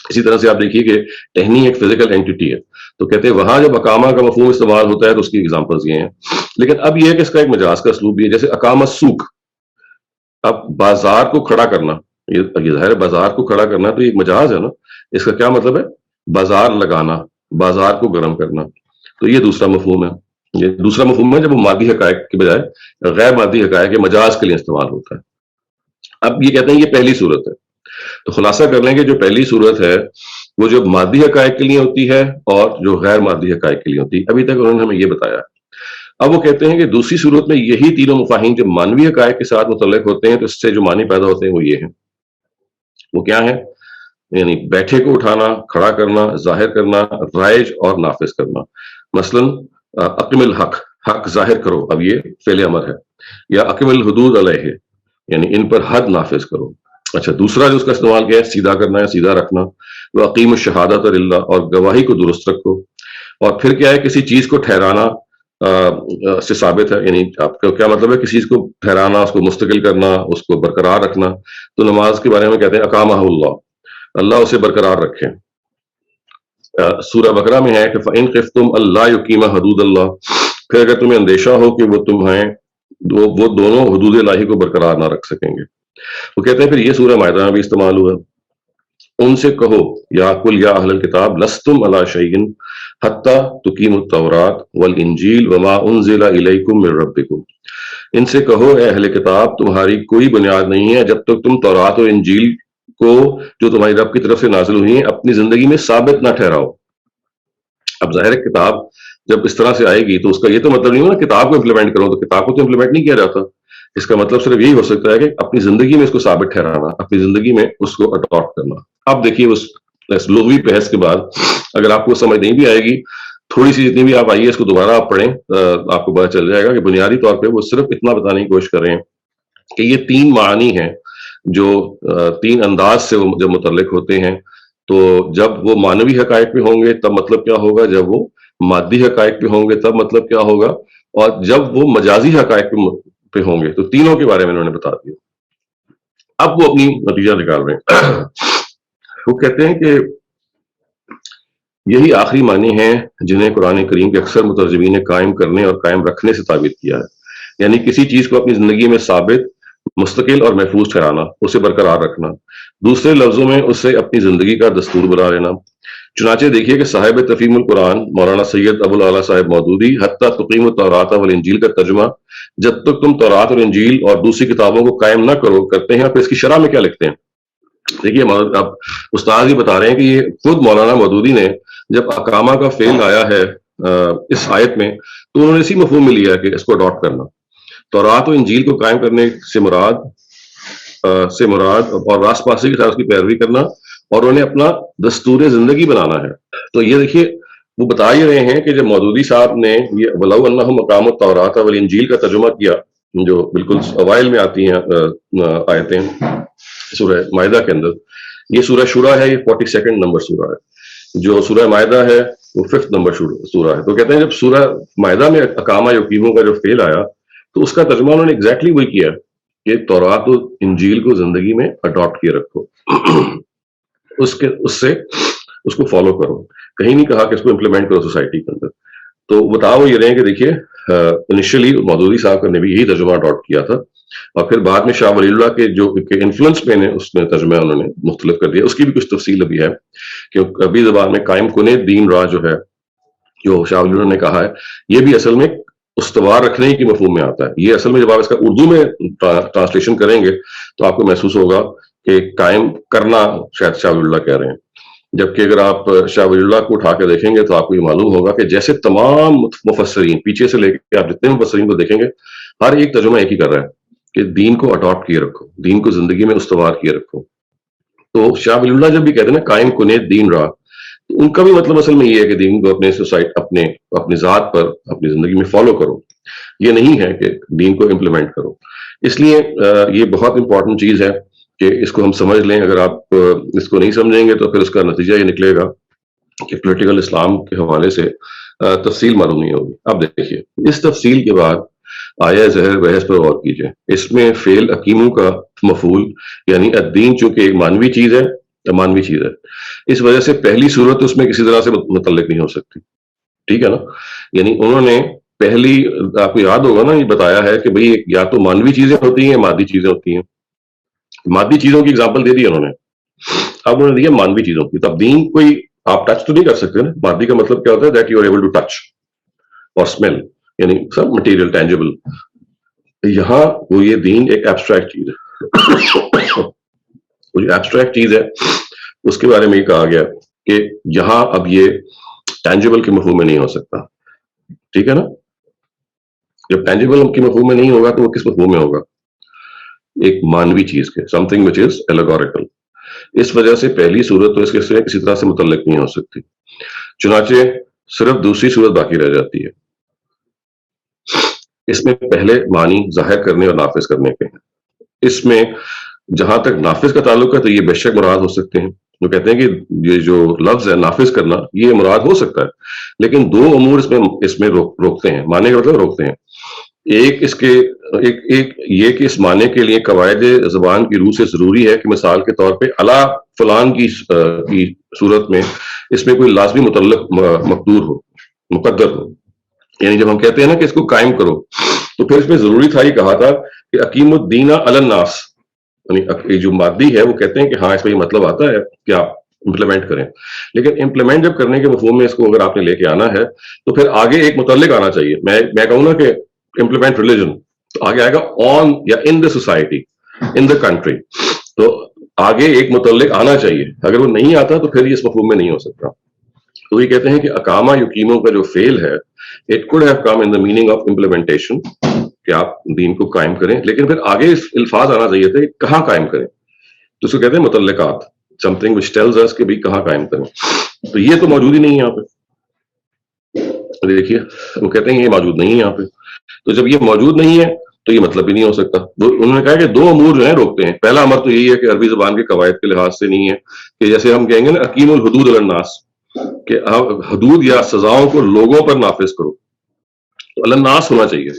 اسی طرح سے آپ دیکھیے کہ ٹہنی ایک فزیکل اینٹی ہے. تو کہتے ہیں وہاں جب اقامہ کا مفہوم استعمال ہوتا ہے تو اس کی ایگزامپلز یہ ہیں. لیکن اب یہ ہے کہ اس کا ایک مجاز کا اسلوب بھی ہے. جیسے اقامہ السوق، اب بازار کو کھڑا کرنا، یہ ظاہر ہے بازار کو کھڑا کرنا تو یہ ایک مجاز ہے نا. اس کا کیا مطلب ہے؟ بازار لگانا، بازار کو گرم کرنا. تو یہ دوسرا مفہوم ہے. یہ دوسرا مفہوم ہے جب وہ مادی حقائق کے بجائے غیر مادی حقائق کے مجاز کے لیے استعمال ہوتا ہے. اب یہ کہتے ہیں یہ پہلی صورت ہے. تو خلاصہ کر لیں کہ جو پہلی صورت ہے وہ جو مادی حقائق کے لیے ہوتی ہے اور جو غیر مادی حقائق کے لیے ہوتی ہے. ابھی تک انہوں نے ہمیں یہ بتایا. اب وہ کہتے ہیں کہ دوسری صورت میں یہی تینوں مفاہیم جو مانوی حقائق کے ساتھ متعلق ہوتے ہیں تو اس سے جو معنی پیدا ہوتے ہیں وہ یہ ہیں. وہ کیا ہے؟ یعنی بیٹھے کو اٹھانا، کھڑا کرنا، ظاہر کرنا، رائج اور نافذ کرنا. مثلا اقم الحق، حق ظاہر کرو، اب یہ فعل امر ہے. یا اقم الحدود علیہ، یعنی ان پر حد نافذ کرو. اچھا، دوسرا جو اس کا استعمال کیا ہے؟ سیدھا کرنا یا سیدھا رکھنا. وہ عقیم الشہادت للہ، اور گواہی کو درست رکھو. اور پھر کیا ہے؟ کسی چیز کو ٹھہرانا سے ثابت ہے. یعنی آپ کا کیا مطلب ہے؟ کسی چیز کو ٹھہرانا، اس کو مستقل کرنا، اس کو برقرار رکھنا. تو نماز کے بارے میں کہتے ہیں اقامہ اللہ، اللہ اسے برقرار رکھے. سورہ بقرہ میں ہے کہ فَإِن خِفْتُمْ أَلَّا يُقِيمَ حدود اللہ، پھر اگر تمہیں اندیشہ ہو کہ وہ دونوں حدود الہی کو برقرار نہ رکھ سکیں گے. وہ کہتے ہیں پھر یہ سورہ مائدہ میں بھی استعمال ہوا. ان سے کہو یا قل یا اہل الکتاب لستم علی شیء حتی تقیموا التوراۃ والانجیل وما انزل الیکم من ربکم. ان سے کہو اے اہل کتاب، تمہاری کوئی بنیاد نہیں ہے جب تک تم تورات اور انجیل کو جو تمہاری رب کی طرف سے نازل ہوئی ہیں اپنی زندگی میں ثابت نہ ٹھہراؤ. اب ظاہر کتاب جب اس طرح سے آئے گی تو اس کا یہ تو مطلب نہیں ہونا کتاب کو امپلیمنٹ کرو، تو کتاب کو تو امپلیمنٹ نہیں کیا جاتا. اس کا مطلب صرف یہی ہو سکتا ہے کہ اپنی زندگی میں اس کو ثابت ٹھہرانا، اپنی زندگی میں اس کو اڈاپٹ کرنا. اب دیکھیے اس لغوی بحث کے بعد اگر آپ کو سمجھ نہیں بھی آئے گی، تھوڑی سی جتنی بھی آپ آئیے اس کو دوبارہ آپ پڑھیں، آپ کو پتا چل جائے گا کہ بنیادی طور پہ وہ صرف اتنا بتانے کی کوشش کر رہے ہیں کہ یہ تین معانی ہیں جو تین انداز سے جب متعلق ہوتے ہیں. تو جب وہ مانوی حقائق پہ ہوں گے تب مطلب کیا ہوگا، جب وہ مادی حقائق پہ ہوں گے تب مطلب کیا ہوگا، اور جب وہ مجازی حقائق پہ ہوں گے تو تینوں کے بارے میں انہوں نے بتا دیا. اب وہ اپنی نتیجہ نکال رہے ہیں. وہ کہتے ہیں کہ یہی آخری معنی ہیں جنہیں قرآن کریم کے اکثر مترجمین نے قائم کرنے اور قائم رکھنے سے ثابت کیا ہے. یعنی کسی چیز کو اپنی زندگی میں ثابت، مستقل اور محفوظ ٹھہرانا، اسے برقرار رکھنا، دوسرے لفظوں میں اسے اپنی زندگی کا دستور بنا لینا. چنانچہ دیکھیے کہ صاحب تفہیم القرآن مولانا سید ابو الاعلیٰ صاحب مودودی حتی تقیم التوراۃ والانجیل کا ترجمہ جب تک تم تورات اور انجیل اور دوسری کتابوں کو قائم نہ کرو کرتے ہیں. اور پھر اس کی شرح میں کیا لکھتے ہیں؟ دیکھیے اب استاد ہی بتا رہے ہیں کہ یہ خود مولانا مودودی نے جب اقامہ کا فعل آیا ہے اس آیت میں تو انہوں نے اسی مفہوم میں لیا کہ اس کو اڈاپٹ کرنا. تورات و انجیل کو قائم کرنے سے مراد اور راست پاسی کے ساتھ اس کی پیروی کرنا اور انہیں اپنا دستور زندگی بنانا ہے. تو یہ دیکھیے وہ بتا ہی رہے ہیں کہ جب مودودی صاحب نے یہ وَلَوْ أَنَّهُمْ أَقَامُوا التَّوْرَاةَ وَالْإِنجِيلَ کا ترجمہ کیا جو بالکل اوائل میں آتی ہیں آیتیں سورہ مائدہ کے اندر. یہ سورہ شورا ہے, یہ 42 نمبر سورہ ہے. جو سورہ مائدہ ہے وہ 5 نمبر سورہ ہے. تو کہتے ہیں جب سورہ مائدہ میں اقامہ یقیموں کا جو فعل آیا تو اس کا ترجمہ انہوں نے ایگزیکٹلی وہی کیا کہ تورات و انجیل کو زندگی میں اڈاپٹ کیے رکھو, اس کو فالو کرو. کہیں نہیں کہا کہ اس کو امپلیمنٹ کرو سوسائٹی کے اندر. تو بتا وہ یہ رہے ہیں کہ دیکھیے انیشلی مودودی صاحب نے بھی یہی ترجمہ اڈاپٹ کیا تھا اور پھر بعد میں شاہ ولی اللہ کے جو انفلوئنس میں نے اس میں ترجمہ انہوں نے مختلف کر دیا. اس کی بھی کچھ تفصیل ابھی ہے کہ ابھی زبان میں قائم کنے دین راہ جو ہے جو شاہ ولی اللہ نے کہا ہے یہ بھی اصل میں استوار رکھنے کی مفہوم میں آتا ہے. یہ اصل میں جب آپ اس کا اردو میں ٹرانسلیشن کریں گے تو آپ کو محسوس ہوگا کہ قائم کرنا شاید شاہ ولی اللہ کہہ رہے ہیں, جبکہ اگر آپ شاہ ولی اللہ کو اٹھا کے دیکھیں گے تو آپ کو یہ معلوم ہوگا کہ جیسے تمام مفسرین پیچھے سے لے کے آپ جتنے مفسرین کو دیکھیں گے ہر ایک ترجمہ ایک ہی کر رہا ہے کہ دین کو اڈاپٹ کیے رکھو, دین کو زندگی میں استوار کیے رکھو. تو شاہ ولی اللہ جب بھی کہتے ہیں نا قائم کنے دین راہ, تو ان کا بھی مطلب اصل میں یہ ہے کہ دین کو اپنے سوسائٹی اپنی ذات پر اپنی زندگی میں فالو کرو, یہ نہیں ہے کہ دین کو امپلیمنٹ کرو. اس لیے یہ بہت امپورٹنٹ چیز ہے کہ اس کو ہم سمجھ لیں. اگر آپ اس کو نہیں سمجھیں گے تو پھر اس کا نتیجہ یہ نکلے گا کہ پولیٹیکل اسلام کے حوالے سے تفصیل معلوم نہیں ہوگی. اب دیکھیے اس تفصیل کے بعد آیا زہر بحث پر غور کیجئے. اس میں فعل اقیموں کا مفعول یعنی الدین چونکہ ایک مانوی چیز ہے, اس وجہ سے پہلی صورت اس میں کسی طرح سے متعلق نہیں ہو سکتی. ٹھیک ہے نا, یعنی انہوں نے پہلی آپ کو یاد ہوگا نا یہ بتایا ہے کہ بھئی یا تو مانوی چیزیں ہوتی ہیں مادی چیزیں ہوتی ہیں. مادی چیزوں کی اگزامپل دے دی انہوں نے, اب انہوں نے دیا مانوی چیزوں کی. تب دین کوئی آپ ٹچ تو نہیں کر سکتے نا. مادی کا مطلب کیا ہوتا ہے that you are able to touch اور اسمیل, یعنی سب مٹیریل ٹینجیبل. یہاں وہ یہ دین ایک ایبسٹریکٹ چیز ہے. وہ جو ایبسٹریکٹ چیز ہے اس کے بارے میں یہ کہا گیا کہ یہاں اب یہ ٹینجیبل کے مفہوم میں نہیں ہو سکتا. ٹھیک ہے نا, جب ٹینجیبل کے مفہوم میں نہیں ہوگا تو وہ کس مفہوم میں ہوگا, ایک مانوی چیز کے, سم تھنگ وچ از ایلیگوریکل. اس وجہ سے پہلی صورت تو اس کے سے کسی طرح سے متعلق نہیں ہو سکتی. چنانچہ صرف دوسری صورت باقی رہ جاتی ہے. اس میں پہلے معنی ظاہر کرنے اور نافذ کرنے کے ہیں. اس میں جہاں تک نافذ کا تعلق ہے تو یہ بے شک مراد ہو سکتے ہیں. جو کہتے ہیں کہ یہ جو لفظ ہے نافذ کرنا یہ مراد ہو سکتا ہے, لیکن دو امور اس میں روکتے ہیں. معنی کا مطلب روکتے ہیں. ایک یہ کہ اس معنی کے لیے قواعد زبان کی روح سے ضروری ہے کہ مثال کے طور پہ الا فلان کی صورت میں اس میں کوئی لازمی متعلق مقدر ہو. یعنی جب ہم کہتے ہیں نا کہ اس کو قائم کرو تو پھر اس میں ضروری تھا, یہ کہا تھا کہ اقیم الدین علی الناس, یعنی جو مادی ہے وہ کہتے ہیں کہ ہاں اس میں یہ مطلب آتا ہے کہ آپ امپلیمنٹ کریں. لیکن امپلیمنٹ جب کرنے کے مفہوم میں اس کو اگر آپ نے لے کے آنا ہے تو پھر آگے ایک متعلق آنا چاہیے. میں کہوں نا کہ implement religion تو آگے آئے گا on یا in the society, in the country. تو آگے ایک متعلق آنا چاہیے. اگر وہ نہیں آتا تو پھر یہ اس مفہوم میں نہیں ہو سکتا. تو یہ کہتے ہیں کہ اقامہ یقیموں کا جو فعل ہے it could have come in the meaning of implementation کہ آپ دین کو قائم کریں, لیکن پھر آگے اس الفاظ آنا چاہیے تھے کہاں قائم کریں. تو اس کو کہتے ہیں متعلقات, something which tells us کہ بھی کہاں قائم کریں. تو یہ تو موجود ہی نہیں ہے یہاں پہ. دیکھیے وہ کہتے ہیں یہ موجود نہیں ہے یہاں پہ. تو جب یہ موجود نہیں ہے تو یہ مطلب بھی نہیں ہو سکتا. انہوں نے کہا کہ دو امور جو ہیں روکتے ہیں. پہلا امر تو یہی ہے کہ عربی زبان کے قواعد کے لحاظ سے نہیں ہے کہ جیسے ہم کہیں گے نا اقیم الحدود علی الناس کہ حدود یا سزاؤں کو لوگوں پر نافذ کرو, تو علی الناس ہونا چاہیے.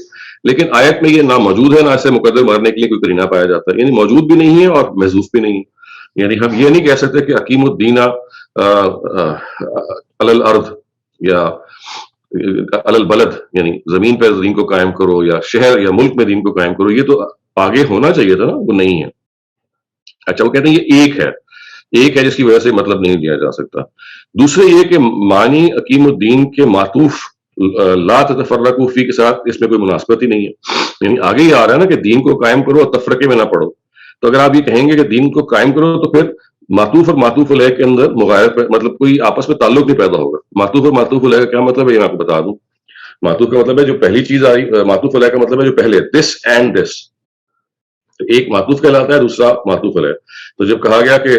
لیکن آیت میں یہ نہ موجود ہے نہ اسے مقدر مارنے کے لیے کوئی قرینہ پایا جاتا ہے. یعنی موجود بھی نہیں ہے اور محذوف بھی نہیں ہے. یعنی ہم یہ نہیں کہہ سکتے کہ اقیم الدین علی الارض یا علی البلد یعنی زمین پر دین کو قائم کرو یا شہر یا ملک میں دین کو قائم کرو. یہ تو آگے ہونا چاہیے تھا نا, وہ نہیں ہے. اچھا وہ کہتے ہیں یہ ایک ہے جس کی وجہ سے مطلب نہیں دیا جا سکتا. دوسرے یہ کہ معنی اقیم الدین کے معطوف لا تتفرقوا فی کے ساتھ اس میں کوئی مناسبت ہی نہیں ہے. یعنی آگے ہی آ رہا ہے نا کہ دین کو قائم کرو اور تفرقے میں نہ پڑو. تو اگر آپ یہ کہیں گے کہ دین کو قائم کرو تو پھر معطوف اور معطوف علیہ کے اندر مغایرت مطلب کوئی آپس میں تعلق نہیں پیدا ہوگا. معطوف اور معطوف علیہ کا کیا مطلب ہے یہ میں آپ کو بتا دوں. معطوف کا مطلب ہے جو پہلی چیز آئی, معطوف علیہ کا مطلب ہے جو پہلے دس اینڈ دس. تو ایک معطوف کہلاتا ہے, دوسرا معطوف علیہ. تو جب کہا گیا کہ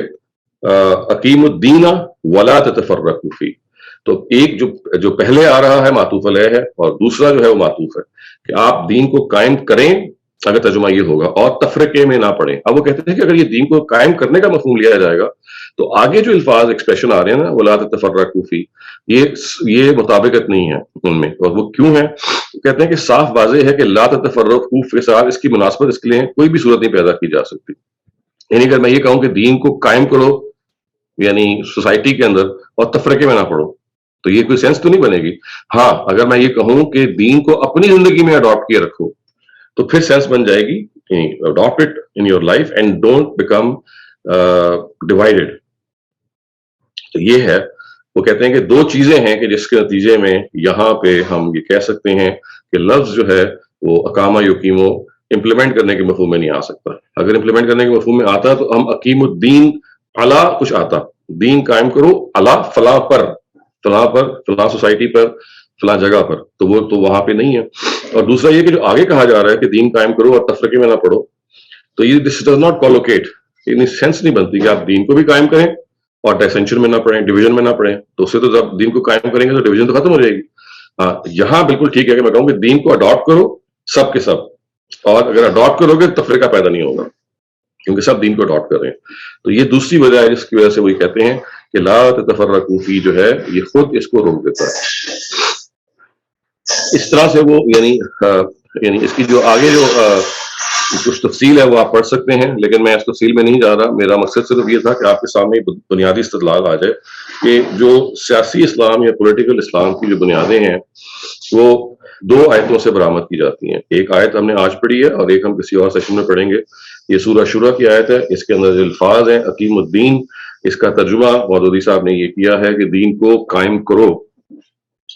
اقیم الدین ولا تتفرقوا فیہ, تو ایک جو پہلے آ رہا ہے معطوف علیہ ہے, اور دوسرا جو ہے وہ معطوف ہے کہ آپ دین کو قائم کریں, اگر ترجمہ یہ ہوگا, اور تفرقے میں نہ پڑیں. اب وہ کہتے ہیں کہ اگر یہ دین کو قائم کرنے کا مفہوم لیا جائے گا تو آگے جو الفاظ ایکسپریشن آ رہے ہیں نا, ولا تتفرقوا فیہ, یہ مطابقت نہیں ہے ان میں. اور وہ کیوں ہے؟ کہتے ہیں کہ صاف واضح ہے کہ لا تتفرقوا کے ساتھ اس کی مناسبت اس کے لیے کوئی بھی صورت نہیں پیدا کی جا سکتی. یعنی اگر میں یہ کہوں کہ دین کو قائم کرو یعنی سوسائٹی کے اندر, اور تفرقے میں نہ پڑو, تو یہ کوئی سینس تو نہیں بنے گی. ہاں اگر میں یہ کہوں کہ دین کو اپنی زندگی میں اڈاپٹ کیے رکھو تو پھر سینس بن جائے گی, adapt it in your life and don't become divided. تو یہ ہے, وہ کہتے ہیں کہ دو چیزیں ہیں کہ جس کے نتیجے میں یہاں پہ ہم یہ کہہ سکتے ہیں کہ لفظ جو ہے وہ اقامہ یقیمو امپلیمنٹ کرنے کے مفہوم میں نہیں آ سکتا. اگر امپلیمنٹ کرنے کے مفہوم میں آتا تو ہم اقیم الدین علی کچھ آتا, دین قائم کرو علی فلاں پر, فلاں سوسائٹی پر, فلاں جگہ پر, تو وہ تو وہاں پہ نہیں ہے. اور دوسرا یہ کہ جو آگے کہا جا رہا ہے کہ دین قائم کرو اور تفرقے میں نہ پڑو, تو یہ دس ڈز ناٹ کولوکیٹ, یہ سینس نہیں بنتی کہ آپ دین کو بھی قائم کریں اور ڈسینشن میں نہ پڑیں, ڈویژن میں نہ پڑیں. تو اس سے تو جب دین کو قائم کریں گے تو ڈویژن تو ختم ہو جائے گی. یہاں بالکل ٹھیک ہے کہ میں کہوں کہ دین کو اڈاپٹ کرو سب کے سب, اور اگر اڈاپٹ کرو گے تفریقہ پیدا نہیں ہوگا کیونکہ سب دین کو اڈاپٹ کر رہے ہیں. تو یہ دوسری وجہ ہے جس کی وجہ سے وہی کہتے ہیں کہ لا تتفرقوا فیہ جو ہے یہ خود اس کو روک دیتا ہے. اس طرح سے وہ یعنی اس کی جو آگے جو کچھ تفصیل ہے وہ آپ پڑھ سکتے ہیں, لیکن میں اس تفصیل میں نہیں جا رہا. میرا مقصد صرف یہ تھا کہ آپ کے سامنے بنیادی استدلال آ جائے کہ جو سیاسی اسلام یا پولیٹیکل اسلام کی جو بنیادیں ہیں وہ دو آیتوں سے برآمد کی جاتی ہیں. ایک آیت ہم نے آج پڑھی ہے اور ایک ہم کسی اور سیشن میں پڑھیں گے. یہ سورہ شورى کی آیت ہے, اس کے اندر جو الفاظ ہیں اقیم الدین, اس کا ترجمہ مودودی صاحب نے یہ کیا ہے کہ دین کو قائم کرو.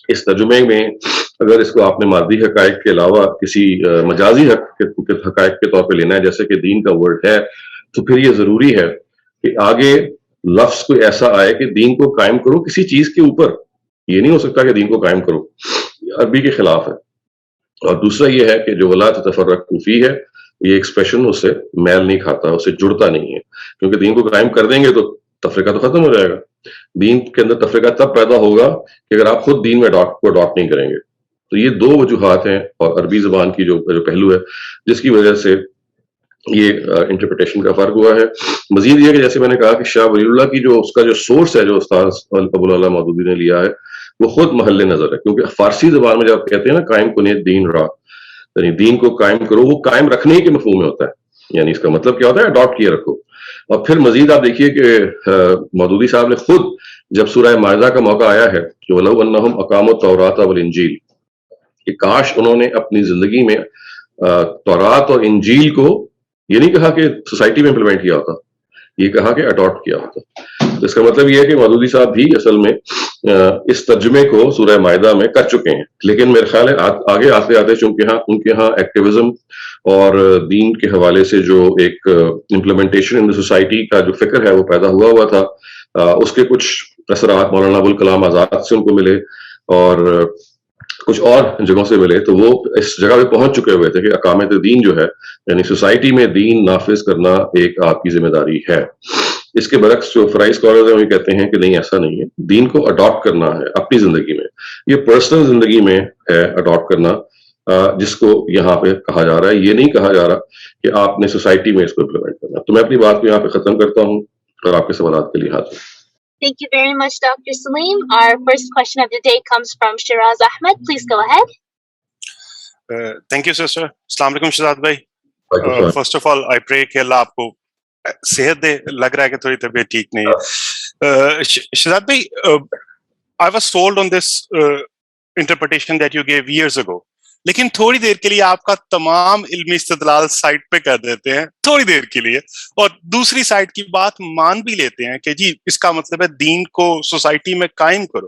اس ترجمے میں اگر اس کو آپ نے مادی حقائق کے علاوہ کسی مجازی حقائق کے طور پہ لینا ہے جیسے کہ دین کا ورڈ ہے, تو پھر یہ ضروری ہے کہ آگے لفظ کوئی ایسا آئے کہ دین کو قائم کرو کسی چیز کے اوپر. یہ نہیں ہو سکتا کہ دین کو قائم کرو, عربی کے خلاف ہے. اور دوسرا یہ ہے کہ جو ولا تتفرقوا فیہ ہے, یہ ایکسپریشن اس سے میل نہیں کھاتا, اس سے جڑتا نہیں ہے, کیونکہ دین کو قائم کر دیں گے تو تفریقہ تو ختم ہو جائے گا. دین کے اندر تفریقہ تب پیدا ہوگا کہ اگر آپ خود دین میں اڈاپٹ نہیں کریں گے. تو یہ دو وجوہات ہیں, اور عربی زبان کی جو پہلو ہے جس کی وجہ سے یہ انٹرپریٹیشن کا فرق ہوا ہے. مزید یہ کہ جیسے میں نے کہا کہ شاہ ولی اللہ کی جو اس کا جو سورس ہے جو استاد ابوالعلا مودودی نے لیا ہے وہ خود محل نظر ہے, کیونکہ فارسی زبان میں جب کہتے ہیں نا قائم کنے دین را, یعنی دین کو قائم کرو, وہ قائم رکھنے کے مفہوم میں ہوتا ہے. یعنی اس کا مطلب کیا ہوتا ہے, اڈاپٹ کیے رکھو. اور پھر مزید آپ دیکھیے کہ مودودی صاحب نے خود جب سورہ مائدہ کا موقع آیا ہے کہ وَلَوْ أَنَّهُمْ أَقَامُوا التَّوْرَاةَ وَالْإِنْجِيلَ, کہ کاش انہوں نے اپنی زندگی میں تورات اور انجیل کو یہ نہیں کہا کہ سوسائٹی میں امپلیمنٹ کیا ہوتا, یہ کہا کہ اڈاپٹ کیا ہوتا. تو اس کا مطلب یہ ہے کہ مودودی صاحب بھی اصل میں اس ترجمے کو سورہ مائدہ میں کر چکے ہیں. لیکن میرے خیال ہے آگے آتے آتے چونکہ ان کے ہاں ایکٹیویزم اور دین کے حوالے سے جو ایک امپلیمنٹیشن ان سوسائٹی کا جو فکر ہے وہ پیدا ہوا تھا, اس کے کچھ اثرات مولانا ابوالکلام آزاد سے ان کو ملے اور کچھ اور جگہوں سے ملے, تو وہ اس جگہ پہ پہنچ چکے ہوئے تھے کہ اقامت دین جو ہے یعنی سوسائٹی میں دین نافذ کرنا ایک آپ کی ذمہ داری ہے. اس کے برعکس جو فرائی اسکالرز ہیں وہ کہتے ہیں کہ نہیں ایسا نہیں ہے, دین کو اڈاپٹ کرنا ہے اپنی زندگی میں, یہ پرسنل زندگی میں ہے اڈاپٹ کرنا, جس کو یہاں پہ کہا جا رہا ہے. یہ نہیں کہا جا رہا کہ آپ نے سوسائٹی میں اس کو امپلیمنٹ کرنا. تو میں اپنی بات کو یہاں پہ ختم کرتا ہوں اور آپ کے سوالات کے لیے حاضر. Thank you very much, Dr. Salim. Our first question of the day comes from Shiraz Ahmed. Please go ahead. Thank you, sister. Assalamu alaikum, Shahzad bhai. First of all, I pray کہ اللہ آپ کو صحت دے. لگ رہا ہے کہ تھوڑی طبیعت ٹھیک نہیں ہے. Shahzad bhai, I was sold on this interpretation that you gave years ago. لیکن تھوڑی دیر کے لیے آپ کا تمام علمی استدلال سائٹ پہ کر دیتے ہیں تھوڑی دیر کے لیے, اور دوسری سائٹ کی بات مان بھی لیتے ہیں کہ جی اس کا مطلب ہے دین کو سوسائٹی میں قائم کرو.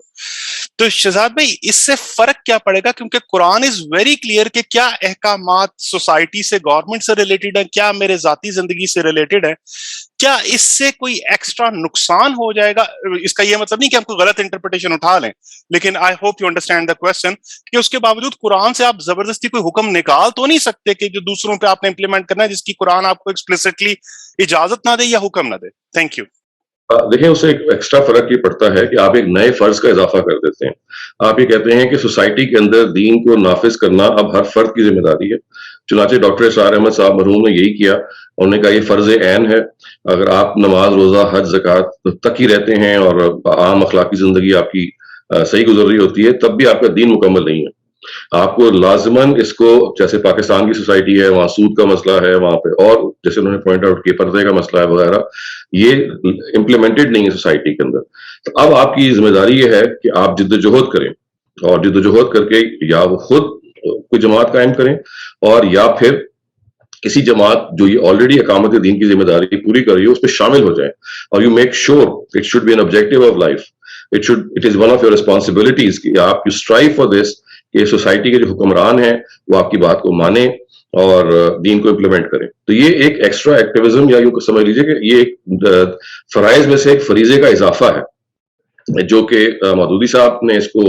تو شہزاد بھائی اس سے فرق کیا پڑے گا؟ کیونکہ قرآن از ویری کلیئر کہ کیا احکامات سوسائٹی سے، گورنمنٹ سے ریلیٹڈ ہیں، کیا میرے ذاتی زندگی سے ریلیٹڈ ہے. کیا اس سے کوئی ایکسٹرا نقصان ہو جائے گا؟ اس کا یہ مطلب نہیں کہ ہم کو غلط انٹرپریٹیشن اٹھا لیں، لیکن I hope you understand the question کہ اس کے باوجود قرآن سے آپ زبردستی کوئی حکم نکال تو نہیں سکتے کہ جو دوسروں پہ آپ نے امپلیمنٹ کرنا ہے جس کی قرآن آپ کو ایکسپلیسٹلی اجازت نہ دے یا حکم نہ دے. Thank you. دیکھیں اس سے ایک ایکسٹرا فرق یہ پڑتا ہے کہ آپ ایک نئے فرض کا اضافہ کر دیتے ہیں. آپ یہ کہتے ہیں کہ سوسائٹی کے اندر دین کو نافذ کرنا اب ہر فرد کی ذمہ داری ہے. چنانچہ ڈاکٹر اسرار احمد صاحب مرحوم نے یہی کیا. انہوں نے کہا یہ فرض عین ہے. اگر آپ نماز، روزہ، حج، زکوٰۃ تک ہی رہتے ہیں اور عام اخلاقی زندگی آپ کی صحیح گزر رہی ہوتی ہے، تب بھی آپ کا دین مکمل نہیں ہے. آپ کو لازماً اس کو، جیسے پاکستان کی سوسائٹی ہے وہاں سود کا مسئلہ ہے وہاں پہ، اور جیسے انہوں نے پوائنٹ آؤٹ کیا پردے کا مسئلہ ہے وغیرہ، یہ امپلیمنٹڈ نہیں ہے سوسائٹی کے اندر. تو اب آپ کی ذمہ داری یہ ہے کہ آپ جد و جہد کریں، اور جد و جہد کر کے یا وہ خود کوئی جماعت قائم کریں اور یا پھر کسی جماعت جو یہ آلریڈی اقامت دین کی ذمہ داری پوری کر رہی ہے اس پہ شامل ہو جائیں. اور you make sure it should be an objective of life. It is one of your responsibilities کہ آپ یو اسٹرائیو فار دس کہ سوسائٹی کے جو حکمران ہیں وہ آپ کی بات کو مانیں اور دین کو امپلیمنٹ کریں. تو یہ ایک ایکسٹرا ایکٹیویزم، یا یوں سمجھ لیجیے کہ یہ ایک فرائض میں سے ایک فریضے کا اضافہ ہے، جو کہ مودودی صاحب نے اس کو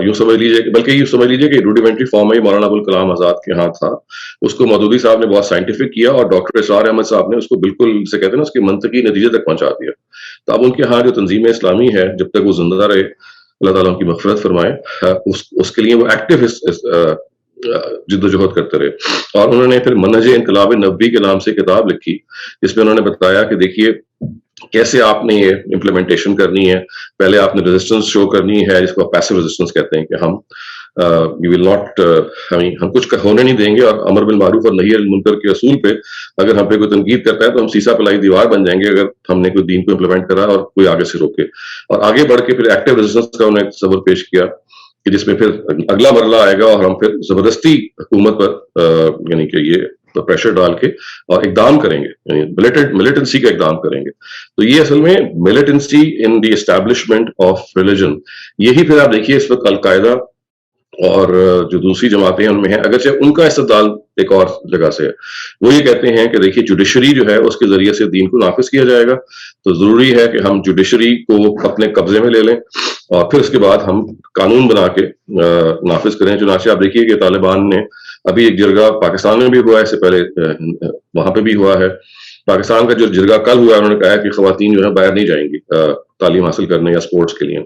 یوں سمجھ لیجیے کہ، بلکہ یوں سمجھ لیجیے کہ روڈیمنٹری فارم ہے مولانا ابوالکلام آزاد کے ہاں تھا. اس کو مودودی صاحب نے بہت سائنٹیفک کیا اور ڈاکٹر اسرار احمد صاحب نے اس کو بالکل سے کہتے ہیں نا اس کے منطقی نتیجے تک پہنچا دیا. تو اب ان کے ہاں جو تنظیم اسلامی ہے، جب تک وہ زندہ رہے، اللہ تعالیٰ ان کی مغفرت فرمائے، اس کے لیے وہ ایکٹیو جد و جہد کرتے رہے. اور انہوں نے پھر منہج انقلاب نبوی کے نام سے کتاب لکھی جس میں انہوں نے بتایا کہ دیکھیے کیسے آپ نے یہ امپلیمنٹیشن کرنی ہے. پہلے آپ نے ریزسٹنس شو کرنی ہے، جس کو پیسو ریزسٹنس کہتے ہیں، کہ ہم یو ول ناٹ، ہم کچھ ہونے نہیں دیں گے، اور امر بالمعروف اور نہی عن المنکر کے اصول پہ اگر ہم پہ کوئی تنقید کرتا ہے تو ہم سیسا پلائی دیوار بن جائیں گے اگر ہم نے کوئی دین کو امپلیمنٹ کرا اور کوئی آگے سے روکے. اور آگے بڑھ کے پھر ایکٹیو ریزسٹنس کا انہوں نے تصور پیش کیا کہ جس میں پھر اگلا مرحلہ آئے گا اور ہم پھر زبردستی حکومت پر یعنی کہ یہ پریشر ڈال کے اور اقدام کریں گے، یعنی ملیٹنسی کا اقدام کریں گے. تو یہ اصل میں militancy in the establishment of religion. یہی پھر آپ دیکھیے اس وقت القاعدہ اور جو دوسری جماعتیں ان میں ہیں، اگرچہ ان کا استدلال ایک اور جگہ سے ہے. وہ یہ کہتے ہیں کہ دیکھیے جوڈیشری جو ہے اس کے ذریعے سے دین کو نافذ کیا جائے گا، تو ضروری ہے کہ ہم جوڈیشری کو اپنے قبضے میں لے لیں اور پھر اس کے بعد ہم قانون بنا کے نافذ کریں. چنانچہ آپ دیکھیے کہ طالبان نے ابھی ایک جرگہ پاکستان میں بھی ہوا ہے، اس سے پہلے وہاں پہ بھی ہوا ہے. پاکستان کا جو جرگہ کل ہوا ہے، انہوں نے کہا ہے کہ خواتین جو ہے باہر نہیں جائیں گی تعلیم حاصل کرنے یا سپورٹس کے لیے،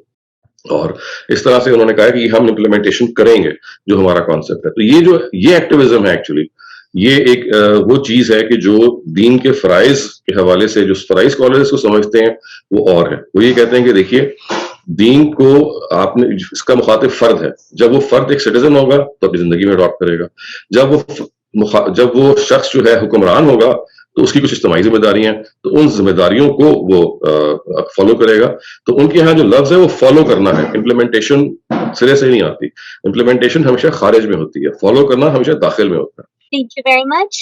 اور اس طرح سے انہوں نے کہا کہ ہم امپلیمنٹیشن کریں گے جو ہمارا کانسیپٹ ہے. تو یہ ایکٹیویزم ہے ایکچولی، یہ ایک وہ چیز ہے کہ جو دین کے فرائض کے حوالے سے جو فرائض اسکالرز کو سمجھتے ہیں وہ اور ہے. وہ یہ کہتے ہیں کہ دیکھیے دین کو آپ نے، اس کا مخاطب فرد ہے. جب وہ فرد ایک سٹیزن ہوگا تو اپنی زندگی میں اڈاپٹ کرے گا. جب وہ شخص جو ہے حکمران ہوگا تو اس کی کچھ اجتماعی ذمہ داریاں ہیں، تو ان ذمہ داریوں کو وہ فالو کرے گا. تو ان کے یہاں جو لفظ ہے وہ فالو کرنا ہے. امپلیمنٹیشن سرے سے نہیں آتی، امپلیمنٹیشن ہمیشہ خارج میں ہوتی ہے، فالو کرنا ہمیشہ داخل میں ہوتا ہے. Thank you very much.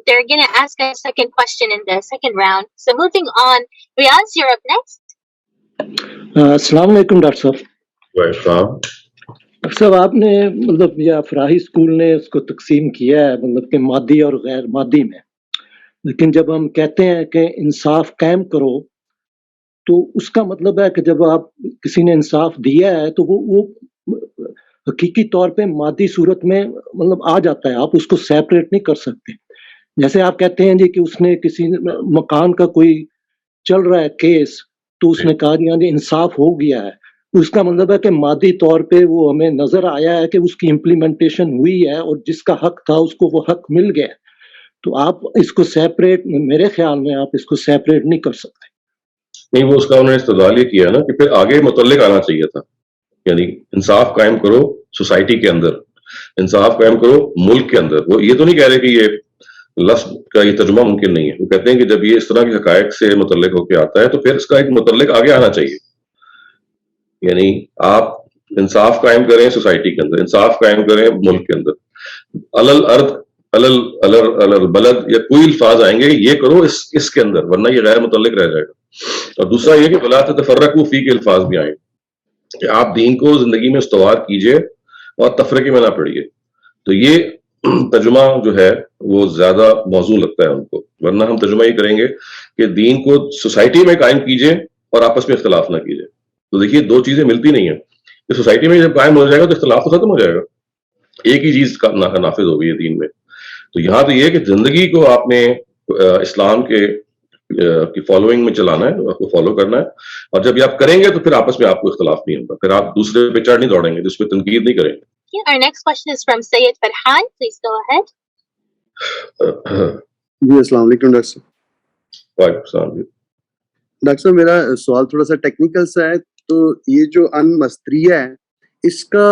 They're going to ask a second question in the second round. So moving on, Riaz, you're up next. السلام علیکم ڈاکٹر صاحب. ڈاکٹر صاحب آپ نے مطلب یہ افراحی اسکول نے اس کو تقسیم کیا ہے مطلب کہ مادی اور غیر مادی میں، لیکن جب ہم کہتے ہیں کہ انصاف قائم کرو تو اس کا مطلب ہے کہ جب آپ کسی نے انصاف دیا ہے تو وہ حقیقی طور پہ مادی صورت میں مطلب آ جاتا ہے، آپ اس کو سیپریٹ نہیں کر سکتے. جیسے آپ کہتے ہیں جی کہ اس نے کسی مکان کا کوئی چل رہا ہے کیس تو اس نے کہا جی انصاف ہو گیا ہے، اس کا مطلب ہے کہ مادی طور پہ وہ ہمیں نظر آیا ہے کہ اس کی امپلیمنٹیشن ہوئی ہے اور جس کا حق تھا اس کو وہ حق مل گیا. تو آپ اس کو سیپریٹ، میرے خیال میں آپ اس کو سیپریٹ نہیں کر سکتے. نہیں، وہ اس کا انہوں نے استدلال یہ کیا نا کہ پھر آگے متعلق آنا چاہیے تھا، یعنی انصاف قائم کرو سوسائٹی کے اندر، انصاف قائم کرو ملک کے اندر. وہ یہ تو نہیں کہہ رہے کہ یہ لفظ کا یہ ترجمہ ممکن نہیں ہے. وہ کہتے ہیں کہ جب یہ اس طرح کے حقائق سے متعلق ہو کے آتا ہے تو پھر اس کا ایک متعلق آگے آنا چاہیے. یعنی آپ انصاف قائم کریں سوسائٹی کے اندر، انصاف قائم کریں ملک کے اندر. البلد یا کوئی الفاظ آئیں گے یہ کرو اس کے اندر، ورنہ یہ غیر متعلق رہ جائے گا. اور دوسرا یہ کہ ولا تتفرقوا فی کے الفاظ بھی آئیں. کہ آپ دین کو زندگی میں استوار کیجئے اور تفرقے میں نہ پڑیے. تو یہ ترجمہ جو ہے وہ زیادہ موزوں لگتا ہے ان کو. ورنہ ہم ترجمہ یہ کریں گے کہ دین کو سوسائٹی میں قائم کیجئے اور آپس میں اختلاف نہ کیجئے. تو دیکھیے دو چیزیں ملتی نہیں ہیں. کہ سوسائٹی میں جب قائم ہو جائے گا تو اختلاف تو ختم ہو جائے گا, ایک ہی چیز کا نافذ ہو گئی ہے دین میں. تو یہاں تو یہ ہے کہ زندگی کو آپ نے اسلام کے فالوئنگ میں چلانا ہے, آپ کو فالو کرنا ہے, اور جب یہ آپ کریں گے تو پھر آپس میں آپ کو اختلاف نہیں ہوگا, پھر آپ دوسرے پہ چڑھ نہیں دوڑیں گے, جس پہ تنقید نہیں کریں گے. Our next question is from Syed Farhan. Please go ahead. جی السلام علیکم ڈاکٹر صاحب. وعلیکم السلام. ڈاکٹر صاحب میرا سوال تھوڑا سا ٹیکنیکل سا ہے. تو یہ جو ان مستریہ ہے اس کا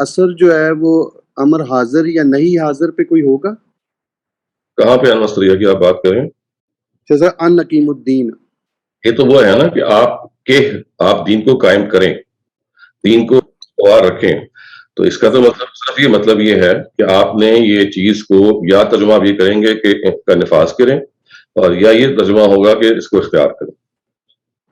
اثر جو ہے وہ امر حاضر یا نہیں حاضر پہ کوئی ہوگا؟ کہاں پہ ان مستریہ کی آپ بات کریں؟ جیسا ان نقیم الدین. یہ تو وہ ہے نا کہ آپ دین کو قائم کریں, دین کو استوار رکھیں. تو اس کا تو مطلب صرف یہ مطلب یہ ہے کہ آپ نے یہ چیز کو یا ترجمہ آپ یہ کریں گے کہ کا نفاذ کریں, اور یا یہ ترجمہ ہوگا کہ اس کو اختیار کریں.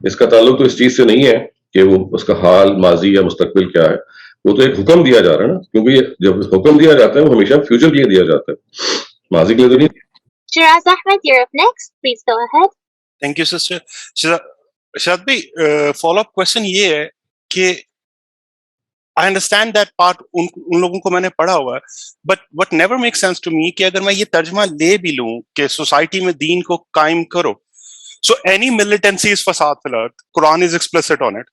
اس کا تعلق تو اس چیز سے نہیں ہے کہ وہ اس کا حال ماضی یا مستقبل کیا ہے, وہ تو ایک حکم دیا جا رہا ہے نا, کیونکہ جب حکم دیا جاتا ہے وہ ہمیشہ فیوچر کے لیے دیا جاتا ہے, ماضی کے لیے تو نہیں. Shiraz Ahmed, you're up next. Please go ahead. Thank you, sister. Shahzad bhai, follow-up question یہ ہے کہ I understand that part ان لوگوں کو میں نے پڑھا ہوا ہے, but what never makes sense to me کہ اگر میں یہ ترجمہ لے بھی لوں کہ سوسائٹی میں دین کو قائم کرو, so any militancy is fasad fil ard. Quran is explicit on it.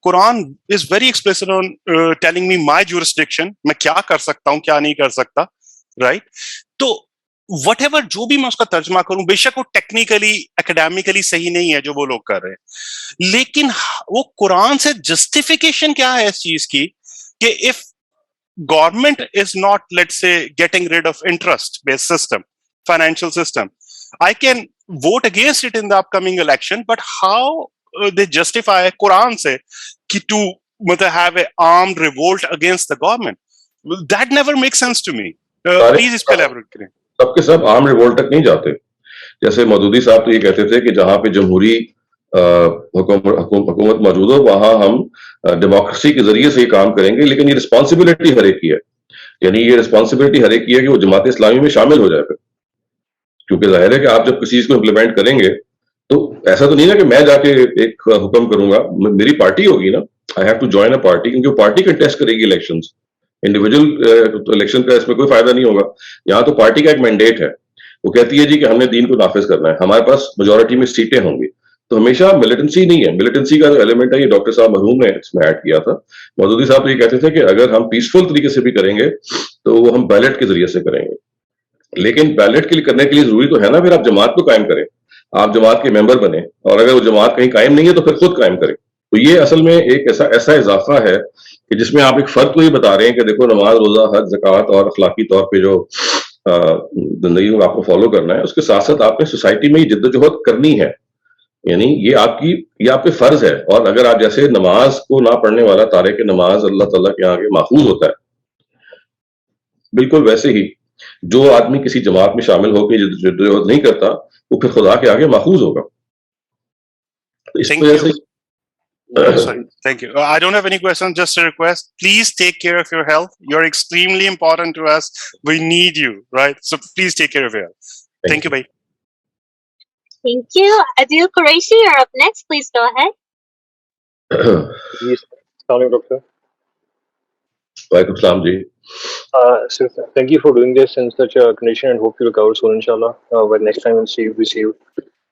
Quran is very explicit on telling me my jurisdiction, میں کیا کر سکتا ہوں کیا نہیں کر سکتا, right? تو وٹ ایور جو بھی میں اس کا ترجمہ کروں, بے شک وہ ٹیکنیکلی اکیڈیمکلی صحیح نہیں ہے جو وہ لوگ کر رہے ہیں, لیکن وہ قرآن سے جسٹیفیکیشن کیا ہے اس چیز کی کہ if government is not let's say getting rid of interest based system, financial system, I can vote against it in the upcoming election, but how they justify Quran سے کہ to have an armed revolt against the government? That never makes sense to me. Please اس پہ elaborate کریں. سب کے سب عام ریوولٹ تک نہیں جاتے. جیسے مودودی صاحب تو یہ کہتے تھے کہ جہاں پہ جمہوری حکومت موجود ہو وہاں ہم ڈیموکریسی کے ذریعے سے یہ کام کریں گے, لیکن یہ رسپانسبلٹی ہر ایک کی ہے. یعنی یہ رسپانسبلٹی ہر ایک کی ہے کہ وہ جماعت اسلامی میں شامل ہو جائے. پھر کیونکہ ظاہر ہے کہ آپ جب کسی چیز کو امپلیمنٹ کریں گے تو ایسا تو نہیں نا کہ میں جا کے ایک حکم کروں گا, میری پارٹی ہوگی نا, I have to join a party, کیونکہ پارٹی کنٹیسٹ کرے گی الیکشنز. انڈیویجول الیکشن کا اس میں کوئی فائدہ نہیں ہوگا. یہاں تو پارٹی کا ایک مینڈیٹ ہے, وہ کہتی ہے جی کہ ہم نے دین کو نافذ کرنا ہے, ہمارے پاس میجورٹی میں سیٹیں ہوں گی. تو ہمیشہ ملیٹنسی نہیں ہے. ملیٹنسی کا جو ایلیمنٹ ہے یہ ڈاکٹر صاحب مرحوم نے اس میں ایڈ کیا تھا. مودودی صاحب تو یہ کہتے تھے کہ اگر ہم پیسفل طریقے سے بھی کریں گے تو وہ ہم بیلٹ کے ذریعے سے کریں گے, لیکن بیلٹ کے لیے کرنے کے لیے ضروری تو ہے نا پھر آپ جماعت کو قائم کریں, آپ جماعت کے ممبر بنے, اور اگر وہ جماعت کہیں قائم نہیں ہے تو پھر خود قائم کریں. تو یہ اصل میں ایک ایسا اضافہ ہے کہ جس میں آپ ایک فرق کو یہ بتا رہے ہیں کہ دیکھو نماز روزہ حج زکوٰۃ اور اخلاقی طور پہ جو زندگی کو آپ کو فالو کرنا ہے, اس کے ساتھ ساتھ آپ نے سوسائٹی میں جد و جہد کرنی ہے. یعنی یہ آپ پہ فرض ہے. اور اگر آپ جیسے نماز کو نہ پڑھنے والا تارک نماز اللہ تعالیٰ کے آگے محفوظ ہوتا ہے, بالکل ویسے ہی جو آدمی کسی جماعت میں شامل ہو کے جد و جہد نہیں کرتا وہ پھر خدا کے آگے محفوظ ہوگا. اس وجہ سے Sorry, thank you. I don't have any questions, just a request. Please take care of your health. You're extremely important to us. We need you, right? So please take care of your health. Thank you, bhai. Thank you. Adil Qureshi, you're up next. Please go ahead. Yes. Assalamualaikum, doctor. وعلیکم السلام جی. Sir, thank you for doing this in such a condition and hope you recover soon, inshallah. But next time we'll see you.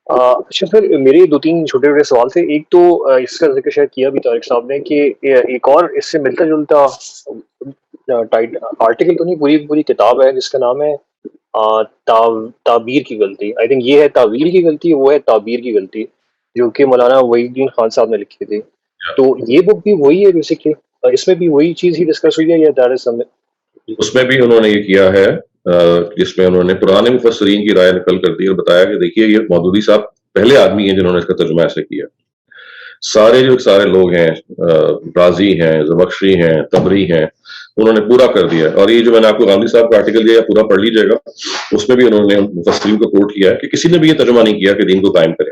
اچھا سر, میرے دو تین چھوٹے چھوٹے سوال تھے. ایک تو اس کا ذکر شاید کیا بھی طارق صاحب نے کہ ایک اور اس سے ملتا جلتا آرٹیکل تو نہیں, پوری کتاب ہے جس کا نام ہے تعبیر کی غلطی. آئی تھنک یہ ہے تعویل کی غلطی, وہ ہے تعبیر کی غلطی, جو کہ مولانا وحید الدین خان صاحب نے لکھی تھی. تو یہ بک بھی وہی ہے بیسکلی, اس میں بھی وہی چیز ہی ڈسکس ہوئی ہے یا دیٹ از سم؟ اس میں بھی انہوں نے یہ کیا ہے جس میں انہوں نے پرانے مفسرین کی رائے نقل کر دی اور بتایا کہ دیکھیے یہ مودودی صاحب پہلے آدمی ہیں جنہوں نے اس کا ترجمہ ایسے کیا. سارے لوگ ہیں, رازی ہیں, زمخشری ہیں, طبری ہیں, انہوں نے پورا کر دیا. اور یہ جو میں نے آپ کو گاندھی صاحب کا آرٹیکل دیا پورا پڑھ لیجیے گا, اس میں بھی انہوں نے مفسرین کو کوٹ کیا ہے کہ کسی نے بھی یہ ترجمہ نہیں کیا کہ دین کو قائم کرے.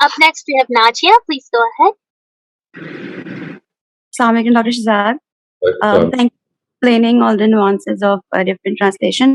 Up next we have Najia. Please go ahead. Assalamu alaikum, Dr. Shahzad. Thank you for explaining all the nuances of different translation.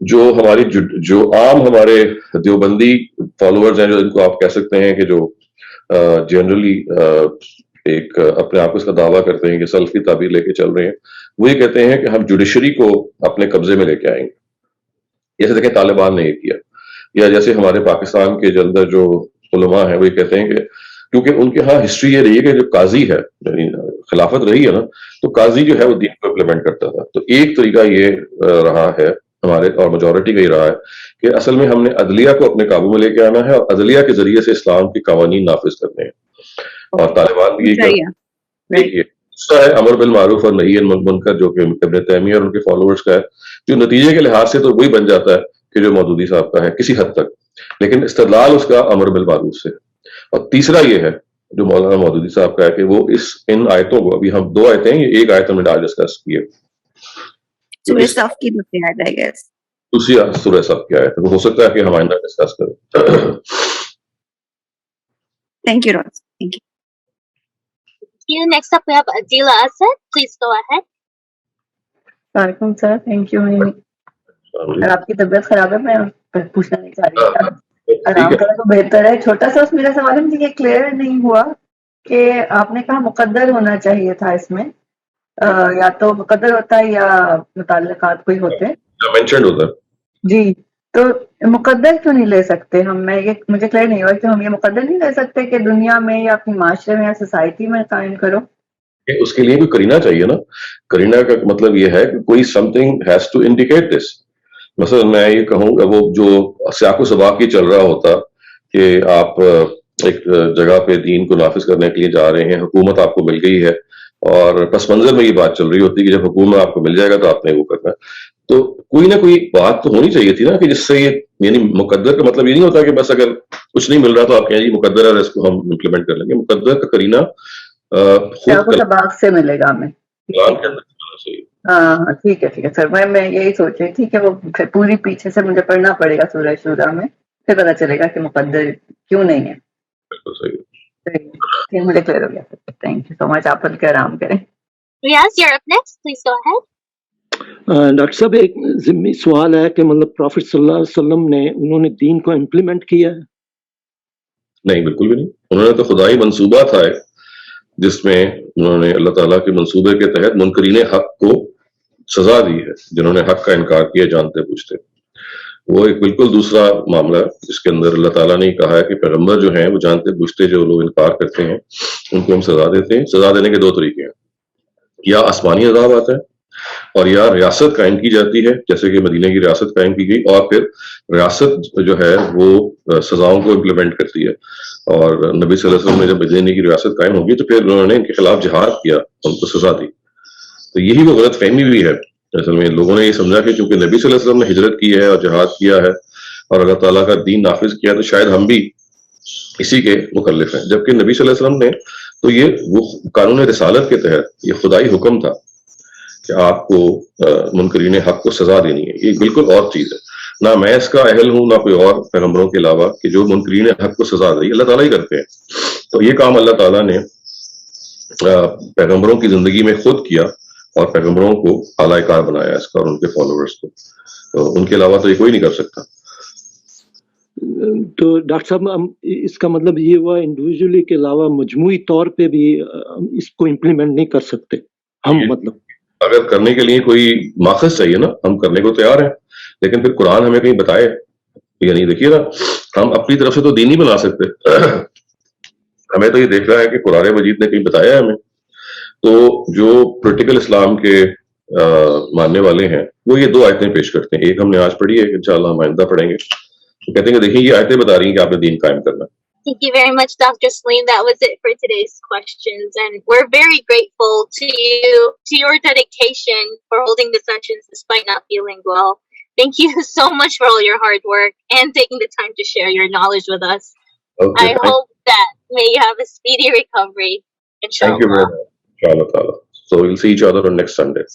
جو ہماری جو عام ہمارے دیوبندی فالوورز ہیں، جو ان کو آپ کہہ سکتے ہیں کہ جو جنرلی ایک اپنے آپ اس کا دعویٰ کرتے ہیں کہ سلفی تعبیر لے کے چل رہے ہیں، وہ یہ کہتے ہیں کہ ہم جوڈیشری کو اپنے قبضے میں لے کے آئیں گے. جیسے دیکھیں طالبان نے یہ کیا، یا جیسے ہمارے پاکستان کے اندر جو علماء ہیں وہ یہ کہتے ہیں کہ کیونکہ ان کے ہاں ہسٹری یہ رہی ہے کہ جو قاضی ہے، یعنی خلافت رہی ہے نا، تو قاضی جو ہے وہ دین کو امپلیمنٹ کرتا تھا. تو ایک طریقہ یہ رہا ہے ہمارے، اور میجورٹی کا ہی رہا ہے، کہ اصل میں ہم نے عدلیہ کو اپنے قابو میں لے کے آنا ہے اور عدلیہ کے ذریعے سے اسلام کے قوانین نافذ کرنے ہیں. اور طالبان بھی یہ دوسرا ہے امر بالمعروف اور نہی عن المنکر، جو کہ ابن تیمیہ اور ان کے فالوورز کا ہے، جو نتیجے کے لحاظ سے تو وہی بن جاتا ہے کہ جو مودودی صاحب کا ہے کسی حد تک، لیکن استدلال اس کا امر بالمعروف سے. اور تیسرا یہ ہے جو مولانا مودودی صاحب کا ہے کہ وہ ان آیتوں کو، ابھی ہم 2 آیتیں ہیں، یہ ایک آیت ہم نے آج ڈسکس کی ہے، سورہ صف کی دوسری آیت ہے گیس، دوسری سورہ صف کی آیت ہے، وہ ہو سکتا ہے کہ ہم آئندہ ڈسکس کریں. Thank you Rose, thank You. Next up, we have Adila Asad. Please go ahead. وعلیکم سر، تھینک یو. اگر آپ کی طبیعت خراب ہے، میں پوچھنا نہیں چاہ رہی، آرام کریں تو بہتر ہے. چھوٹا سا میرا سوال ہے، مجھے یہ کلیئر نہیں ہوا کہ آپ نے کہا مقدر ہونا چاہیے تھا اس میں، یا تو مقدر ہوتا ہے یا متعلقات کوئی ہوتے مینشنڈ ہوتا ہے جی. تو مقدر کیوں نہیں لے سکتے ہم؟ میں یہ مجھے کلیئر نہیں ہوا کہ ہم یہ مقدر نہیں لے سکتے کہ دنیا میں یا اپنی معاشرے میں یا سوسائٹی میں قائم کرو. اس کے لیے بھی کرینہ چاہیے نا. کرینہ کا مطلب یہ ہے کہ کوئی something has to indicate this. مثلا میں یہ کہوں گا وہ جو سیاق و سباق ہی چل رہا ہوتا کہ آپ ایک جگہ پہ دین کو نافذ کرنے کے لیے جا رہے ہیں، حکومت آپ کو مل گئی ہے، اور پس منظر میں یہ بات چل رہی ہوتی کہ جب حکومت آپ کو مل جائے گا تو آپ نے وہ کرنا ہے. تو کوئی نہ کوئی بات تو ہونی چاہیے تھی نا کہ جس سے یہ، یعنی مقدر کا مطلب یہ نہیں ہوتا کہ بس اگر کچھ نہیں مل رہا تو آپ کہیں یہ مقدر ہے، اس کو ہم امپلیمنٹ کر لیں گے. مقدر کا کرینہ سباق سے ملے گا ہمیں. ہاں ٹھیک ہے ٹھیک ہے سر، میں یہی سوچ رہی تھی کہ وہ پوری پیچھے سے مجھے پڑھنا پڑے گا سورہ شورا میں، پھر پتا چلے گا کہ مقدر کیوں نہیں ہے. پھر مجھے کلیئر ہو گیا. تھینک یو سو مچ. آپ پڑھ کے آرام کریں. Riaz, you're up next. Please go ahead. Doctor صاحب ایک ضمنی سوال ہے کہ مطلب پروفٹ صلی اللہ علیہ وسلم نے انہوں نے دین کو امپلیمنٹ کیا ہے؟ نہیں، بالکل بھی نہیں. انہوں نے تو خدائی منصوبہ تھا جس میں انہوں نے اللہ تعالیٰ کے منصوبے کے تحت منکرین حق کو سزا دی ہے، جنہوں نے حق کا انکار کیا جانتے پوچھتے. وہ ایک بالکل دوسرا معاملہ ہے جس کے اندر اللہ تعالیٰ نے کہا ہے کہ پیغمبر جو ہیں وہ جانتے پوچھتے جو لوگ انکار کرتے ہیں ان کو ہم سزا دیتے ہیں. سزا دینے کے 2 طریقے ہیں، یا آسمانی عذاب آتا ہے اور یا ریاست قائم کی جاتی ہے، جیسے کہ مدینہ کی ریاست قائم کی گئی، اور پھر ریاست جو ہے وہ سزاؤں کو امپلیمنٹ کرتی ہے. اور نبی صلی اللہ علیہ وسلم نے جب مدینہ کی ریاست قائم ہوگی تو پھر انہوں نے ان کے خلاف جہاد کیا، ان کو سزا دی. تو یہی وہ غلط فہمی بھی ہے اصل میں. لوگوں نے یہ سمجھا کہ چونکہ نبی صلی اللہ علیہ وسلم نے ہجرت کی ہے اور جہاد کیا ہے اور اللہ تعالیٰ کا دین نافذ کیا تو شاید ہم بھی اسی کے مکلف ہیں، جبکہ نبی صلی اللہ علیہ وسلم نے تو یہ وہ قانون رسالت کے تحت یہ خدائی حکم تھا کہ آپ کو منکرین حق کو سزا دینی ہے. یہ بالکل اور چیز ہے. نہ میں اس کا اہل ہوں نہ کوئی اور پیغمبروں کے علاوہ کہ جو منکرین حق کو سزا دے، اللہ تعالیٰ ہی کرتے ہیں. تو یہ کام اللہ تعالیٰ نے پیغمبروں کی زندگی میں خود کیا اور پیغمبروں کو اعلی کار بنایا اس کا اور ان کے فالوورز کو. تو ان کے علاوہ تو یہ کوئی نہیں کر سکتا. تو ڈاکٹر صاحب اس کا مطلب یہ ہوا انڈیویجولی کے علاوہ مجموعی طور پہ بھی اس کو امپلیمنٹ نہیں کر سکتے ہم؟ مطلب اگر کرنے کے لیے کوئی ماخذ چاہیے نا، ہم کرنے کو تیار ہیں، لیکن پھر قرآن ہمیں کہیں بتائے. یعنی دیکھیے نا، ہم اپنی طرف سے تو دین نہیں بنا سکتے. ہمیں تو یہ دیکھ رہا ہے کہ قرآن مجید نے کہیں بتایا ہے ہمیں. تو جو پولیٹیکل اسلام کے ماننے والے ہیں وہ یہ 2 آیتیں پیش کرتے ہیں. ایک ہم نے آج پڑھی ہے، انشاءاللہ ہم آئندہ پڑھیں گے. کہتے ہیں کہ دیکھیں یہ آیتیں بتا رہی ہیں کہ آپ نے دین قائم کرنا. Thank you very much, Dr. Salim. That was it for today's questions. And we're very grateful to you, to your dedication for holding the sessions despite not feeling well. Thank you so much for all your hard work and taking the time to share your knowledge with us. Okay, I hope that may you have a speedy recovery. Inshallah. Thank you very much. Inshallah. So we'll see each other on next Sunday.